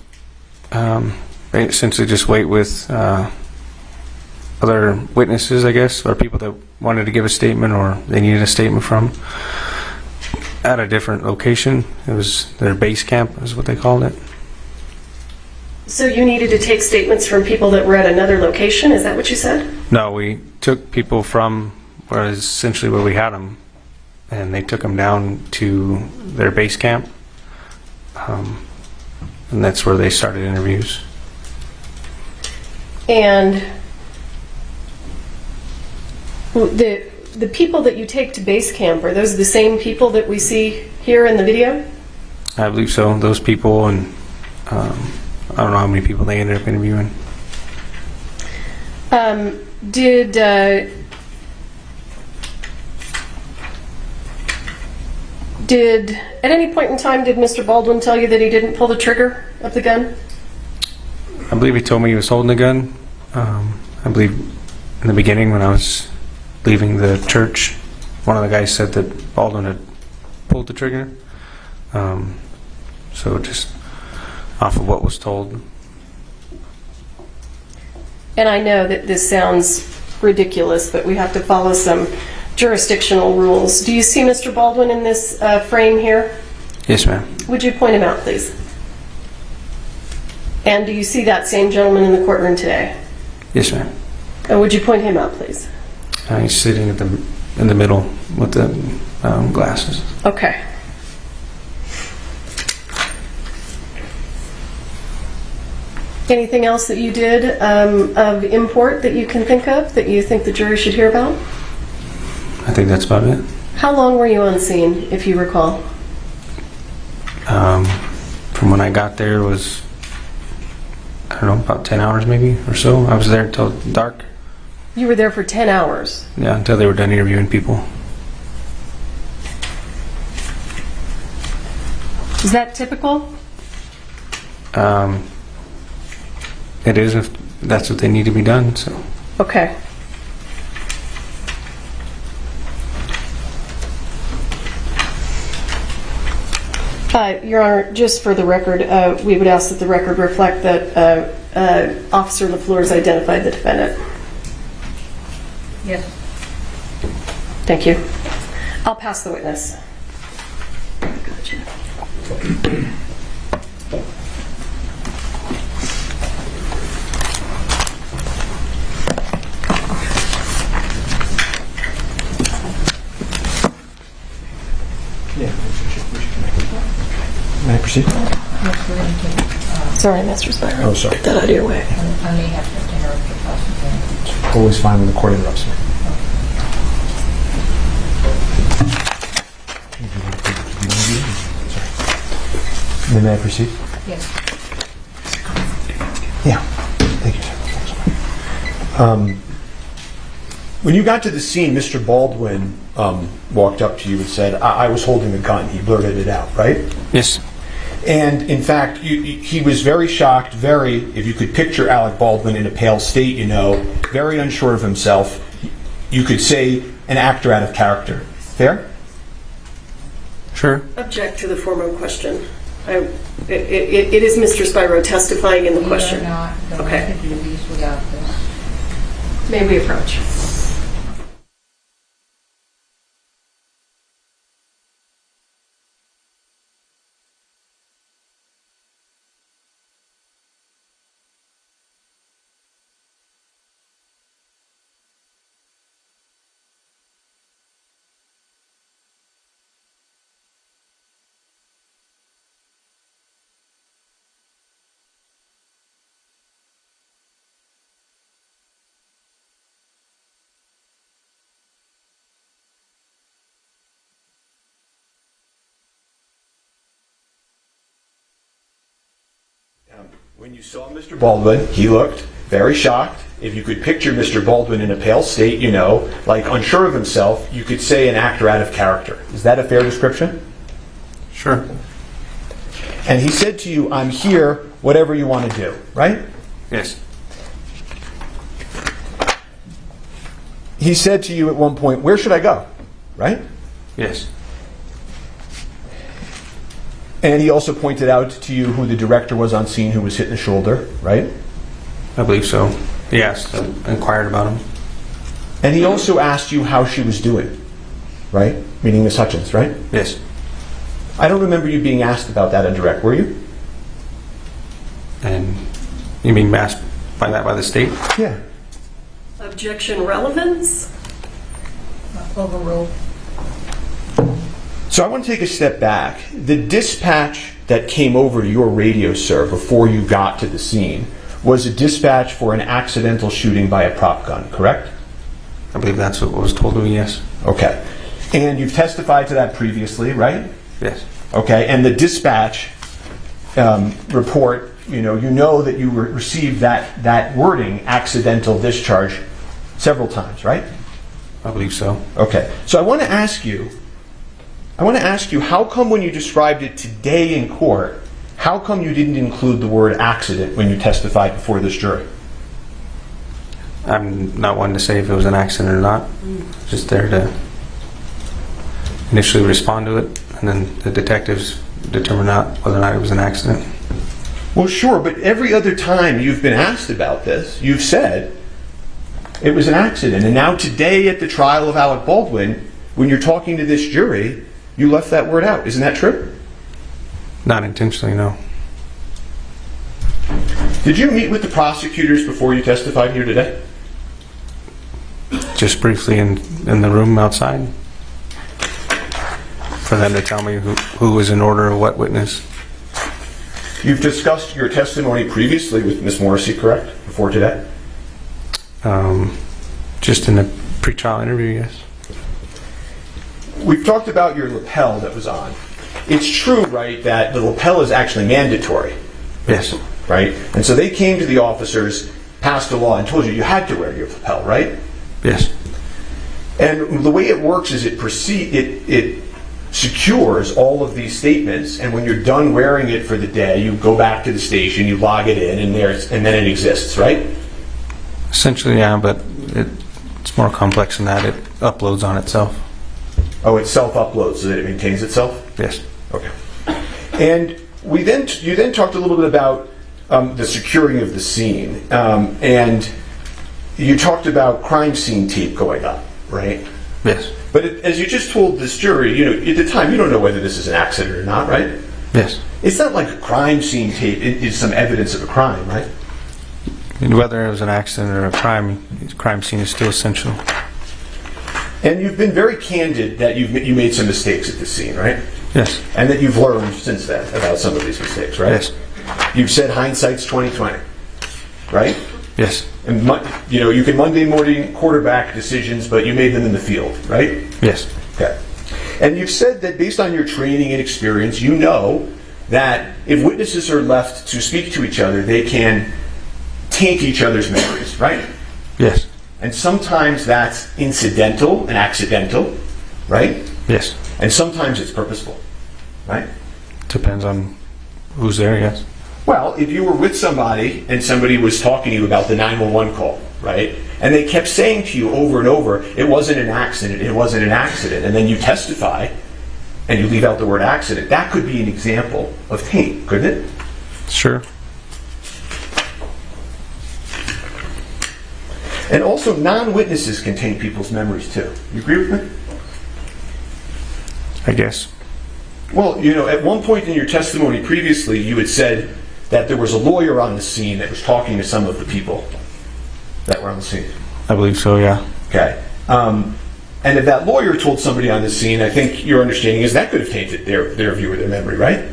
essentially just wait with other witnesses, I guess, or people that wanted to give a statement or they needed a statement from at a different location. It was their base camp is what they called it. So you needed to take statements from people that were at another location? Is that what you said? No, we took people from essentially where we had them, and they took them down to their base camp, and that's where they started interviews. And the people that you take to base camp, are those the same people that we see here in the video? I believe so. Those people, and I don't know how many people they ended up interviewing. Did at any point in time did Mr. Baldwin tell you that he didn't pull the trigger of the gun? I believe he told me he was holding the gun. I believe in the beginning when I was leaving the church, one of the guys said that Baldwin had pulled the trigger. So just off of what was told. And I know that this sounds ridiculous, but we have to follow some jurisdictional rules. Do you see Mr. Baldwin in this frame here? Yes, ma'am. Would you point him out, please? And do you see that same gentleman in the courtroom today? Yes, ma'am. Would you point him out, please? He's sitting in the middle with the glasses. Okay. Anything else that you did of import that you can think of that you think the jury should hear about? I think that's about it. How long were you on scene, if you recall? From when I got there was, I don't know, about 10 hours maybe or so. I was there until dark. You were there for 10 hours. Yeah, until they were done interviewing people. Is that typical? It is if that's what they need to be done, so. Okay. Your Honor, just for the record, we would ask that the record reflect that Officer LaFlor has identified the defendant. Yes. Thank you. I'll pass the witness. Gotcha. May I proceed? Sorry, Mr. Spiro. Oh, sorry. Get that out of your way. I may have to interrupt the prosecutor. Always fine when the court interrupts me. Sorry. May I proceed? Yes. Yeah. Thank you, sir. When you got to the scene, Mr. Baldwin walked up to you and said, I was holding a gun. He blurted it out, right? Yes. And in fact, he was very shocked, if you could picture Alec Baldwin in a pale state, very unsure of himself. You could say an actor out of character. Fair? Sure. Object to the formal question. It is Mr. Spiro testifying in the question. We are not going Okay. to do these without this. May we approach? When you saw Mr. Baldwin, he looked very shocked. If you could picture Mr. Baldwin in a pale state, like unsure of himself, you could say an actor out of character. Is that a fair description? Sure. And he said to you, I'm here, whatever you want to do, right? Yes. He said to you at one point, where should I go? Right? Yes. And he also pointed out to you who the director was on scene who was hit in the shoulder, right? I believe so. Yes, I inquired about him. And he also asked you how she was doing, right? Meaning Miss Hutchins, right? Yes. I don't remember you being asked about that on direct, were you? And you mean asked by the state? Yeah. Objection relevance? Overruled. So I want to take a step back. The dispatch that came over to your radio, sir, before you got to the scene was a dispatch for an accidental shooting by a prop gun, correct? I believe that's what was told to me, yes. Okay. And you've testified to that previously, right? Yes. Okay. And the dispatch report, you know that you received that wording, accidental discharge, several times, right? I believe so. Okay. So I want to ask you, how come when you described it today in court, how come you didn't include the word accident when you testified before this jury? I'm not one to say if it was an accident or not. Just there to initially respond to it, and then the detectives determine whether or not it was an accident. Well, sure, but every other time you've been asked about this, you've said it was an accident. And now today at the trial of Alec Baldwin, when you're talking to this jury, you left that word out. Isn't that true? Not intentionally, no. Did you meet with the prosecutors before you testified here today? Just briefly in the room outside for them to tell me who was in order of what witness. You've discussed your testimony previously with Ms. Morrissey, correct? Before today? Just in a pre-trial interview, yes. We've talked about your lapel that was on. It's true, right, that the lapel is actually mandatory. Yes. Right? And so they came to the officers passed a law and told you you had to wear your lapel, right? Yes. And the way it works is it secures all of these statements, and when you're done wearing it for the day, you go back to the station, you log it in, and then it exists, right? Essentially, yeah, but it's more complex than that. It uploads on itself. Oh, it self-uploads so that it maintains itself? Yes. Okay. And you then talked a little bit about the securing of the scene, and you talked about crime scene tape going up, right? Yes. But as you just told this jury, at the time, you don't know whether this is an accident or not, right? Yes. It's not like a crime scene tape is some evidence of a crime, right? And whether it was an accident or a crime scene is still essential. And you've been very candid that you made some mistakes at the scene, right? Yes. And that you've learned since then about some of these mistakes, right? Yes. You've said hindsight's 20/20, right? Yes. And you can Monday morning quarterback decisions, but you made them in the field, right? Yes. Okay. And you've said that based on your training and experience, you know that if witnesses are left to speak to each other, they can taint each other's memories, right? Yes. And sometimes that's incidental and accidental, right? Yes. And sometimes it's purposeful, right? Depends on who's there, yes. Well, if you were with somebody and somebody was talking to you about the 911 call, right? And they kept saying to you over and over, it wasn't an accident, it wasn't an accident. And then you testify and you leave out the word accident. That could be an example of taint, couldn't it? Sure. And also, non-witnesses can taint people's memories too. You agree with me? I guess. Well, at one point in your testimony previously, you had said that there was a lawyer on the scene that was talking to some of the people that were on the scene. I believe so, yeah. Okay. And if that lawyer told somebody on the scene, I think your understanding is that could have tainted their view or their memory, right?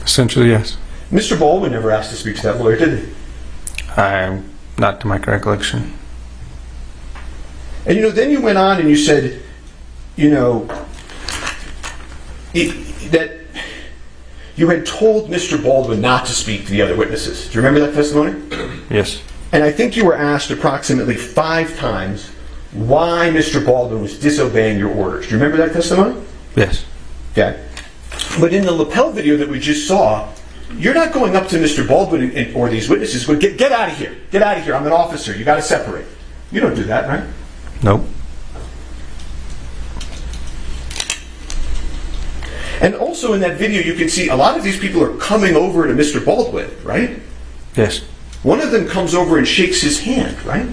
Essentially, yes. Mr. Baldwin never asked to speak to that lawyer, did he? Not to my recollection. And then you went on and you said, that you had told Mr. Baldwin not to speak to the other witnesses. Do you remember that testimony? Yes. And I think you were asked approximately 5 times why Mr. Baldwin was disobeying your orders. Do you remember that testimony? Yes. Okay. But in the lapel video that we just saw, you're not going up to Mr. Baldwin or these witnesses going, get out of here. Get out of here. I'm an officer. You got to separate. You don't do that, right? Nope. And also in that video, you can see a lot of these people are coming over to Mr. Baldwin, right? Yes. One of them comes over and shakes his hand, right?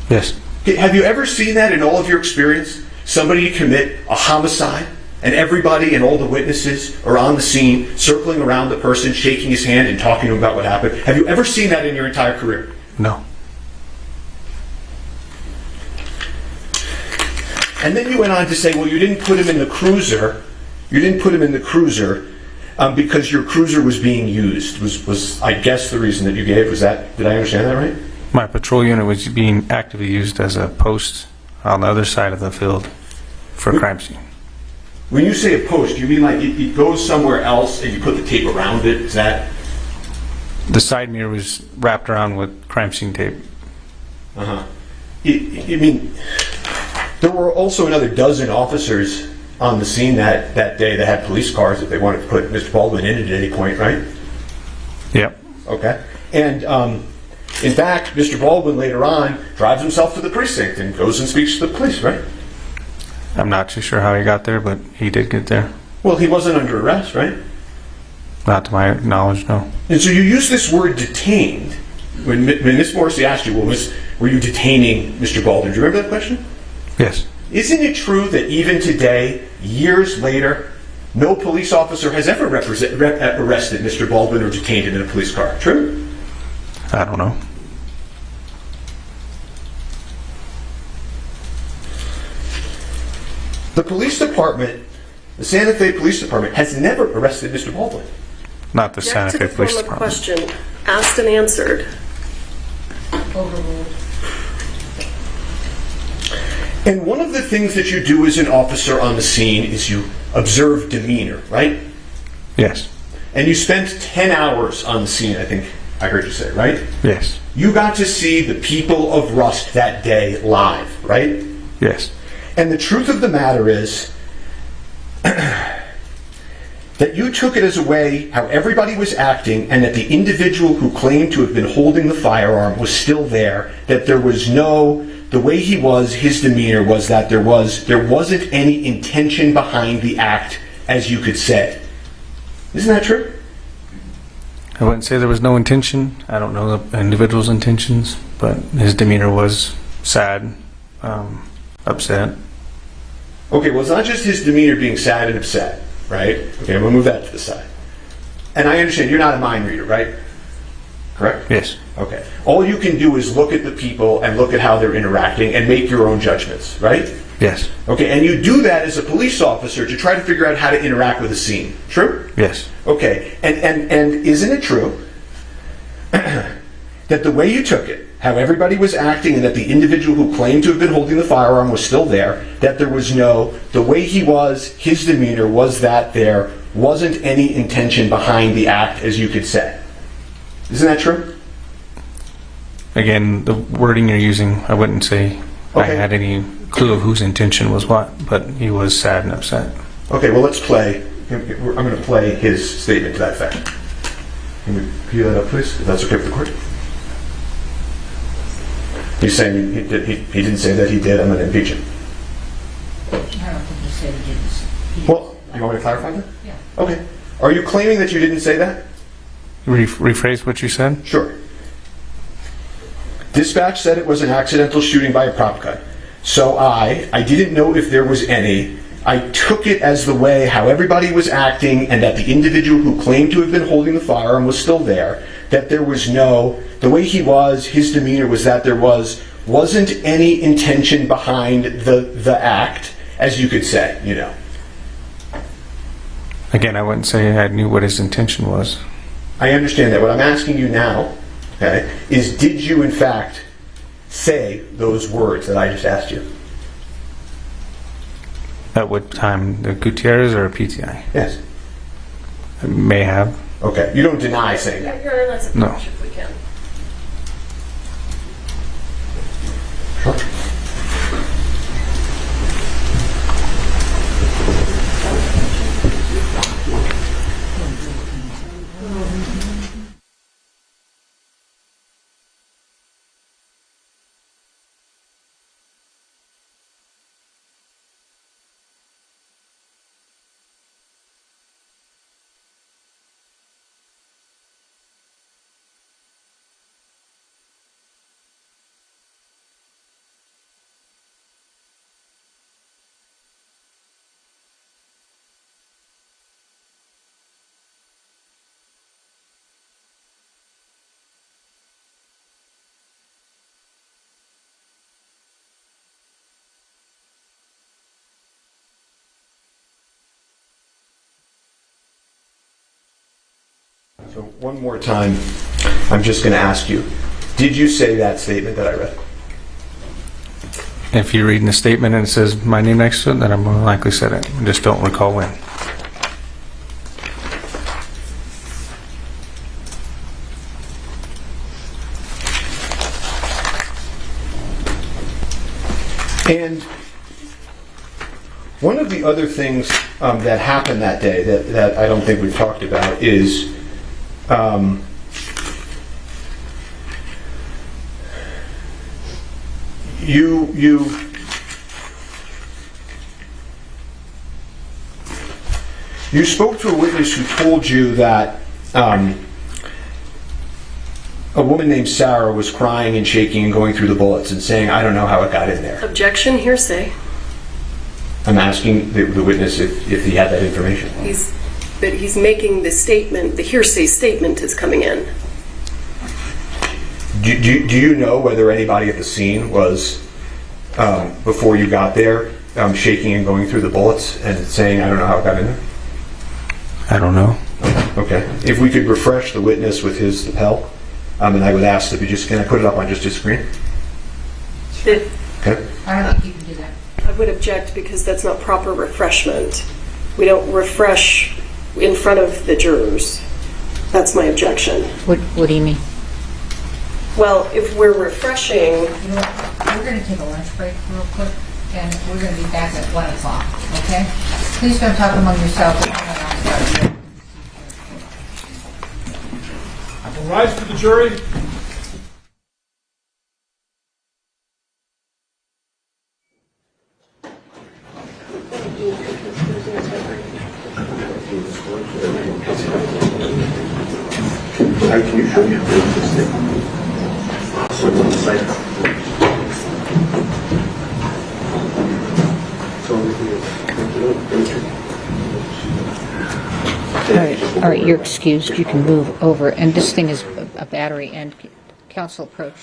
Yes. Have you ever seen that in all of your experience? Somebody commit a homicide, and everybody and all the witnesses are on the scene, circling around the person, shaking his hand and talking to him about what happened. Have you ever seen that in your entire career? No. And then you went on to say, well, you didn't put him in the cruiser. You didn't put him in the cruiser because your cruiser was being used. Was I guess the reason that you gave was that? Did I understand that right? My patrol unit was being actively used as a post on the other side of the field for a crime scene. When you say a post, do you mean like it goes somewhere else and you put the tape around it? Is that? The side mirror was wrapped around with crime scene tape. Uh-huh. I mean, there were also another dozen officers on the scene that day that had police cars if they wanted to put Mr. Baldwin in it at any point, right? Yep. Okay. And in fact, Mr. Baldwin later on drives himself to the precinct and goes and speaks to the police, right? I'm not too sure how he got there, but he did get there. Well, he wasn't under arrest, right? Not to my knowledge, no. And so you use this word detained. When Ms. Morrissey asked you, well, were you detaining Mr. Baldwin? Do you remember that question? Yes. Isn't it true that even today, years later, no police officer has ever arrested Mr. Baldwin or detained him in a police car? True? I don't know. The police department, the Santa Fe Police Department, has never arrested Mr. Baldwin. Not the Santa Fe Police Department. Question asked and answered. Overruled. And one of the things that you do as an officer on the scene is you observe demeanor, right? Yes. And you spent 10 hours on the scene, I think. I heard you say, right? Yes. You got to see the people of Rust that day live, right? Yes. And the truth of the matter is that you took it as a way how everybody was acting, and that the individual who claimed to have been holding the firearm was still there, that there was no, the way he was, his demeanor was that there wasn't any intention behind the act, as you could say. Isn't that true? I wouldn't say there was no intention. I don't know the individual's intentions, but his demeanor was sad, upset. Okay, well, it's not just his demeanor being sad and upset, right? Okay, we'll move that to the side. And I understand you're not a mind reader, right? Correct? Yes. Okay. All you can do is look at the people and look at how they're interacting and make your own judgments, right? Yes. Okay, and you do that as a police officer to try to figure out how to interact with a scene. True? Yes. Okay, and isn't it true that the way you took it, how everybody was acting, and that the individual who claimed to have been holding the firearm was still there, that there was no, the way he was, his demeanor was that there wasn't any intention behind the act, as you could say. Isn't that true? Again, the wording you're using, I wouldn't say I Okay. had any clue of whose intention was what, but he was sad and upset. Okay, well, let's play. I'm going to play his statement to that effect. Can we cue that up, please? If that's okay with the court. He's saying he didn't say that he did. I'm going to impeach him. I don't think he said he didn't. Well, you want me to clarify that? Yeah. Okay. Are you claiming that you didn't say that? Rephrase what you said? Sure. Dispatch said it was an accidental shooting by a prop gun. So I didn't know if there was any. I took it as the way how everybody was acting, and that the individual who claimed to have been holding the firearm was still there, that there was no, the way he was, his demeanor was that there wasn't any intention behind the act, as you could say, you know. Again, I wouldn't say I knew what his intention was. I understand that. What I'm asking you now, okay, is did you in fact say those words that I just asked you? At what time? The Gutierrez or a PTI? Yes. I may have. Okay. You don't deny saying that? Your Honor, let's approach No. if we can. So one more time, I'm just going to ask you, did you say that statement that I read? If you're reading the statement and it says my name next to it, then I more likely said it. I just don't recall when. And one of the other things that happened that day that I don't think we've talked about is you spoke to a witness who told you that a woman named Sarah was crying and shaking and going through the bullets and saying, "I don't know how it got in there." Objection, hearsay. I'm asking the witness if he had that information. But he's making the statement, the hearsay statement is coming in. Do you know whether anybody at the scene was, before you got there, shaking and going through the bullets and saying, "I don't know how it got in there"? I don't know. Okay. If we could refresh the witness with his lapel, and I would ask that can I put it up on just his screen? Okay. I don't think you can do that. I would object because that's not proper refreshment. We don't refresh in front of the jurors. That's my objection. What do you mean? Well, if we're refreshing, You know what? We're going to take a lunch break real quick, and we're going to be back at 1 o'clock, okay? Please don't talk among yourselves. Rise to the jury. Can you show me how big this thing? So it's on the site. All right, you're excused. You can move over. And this thing is a battery, and counsel approach.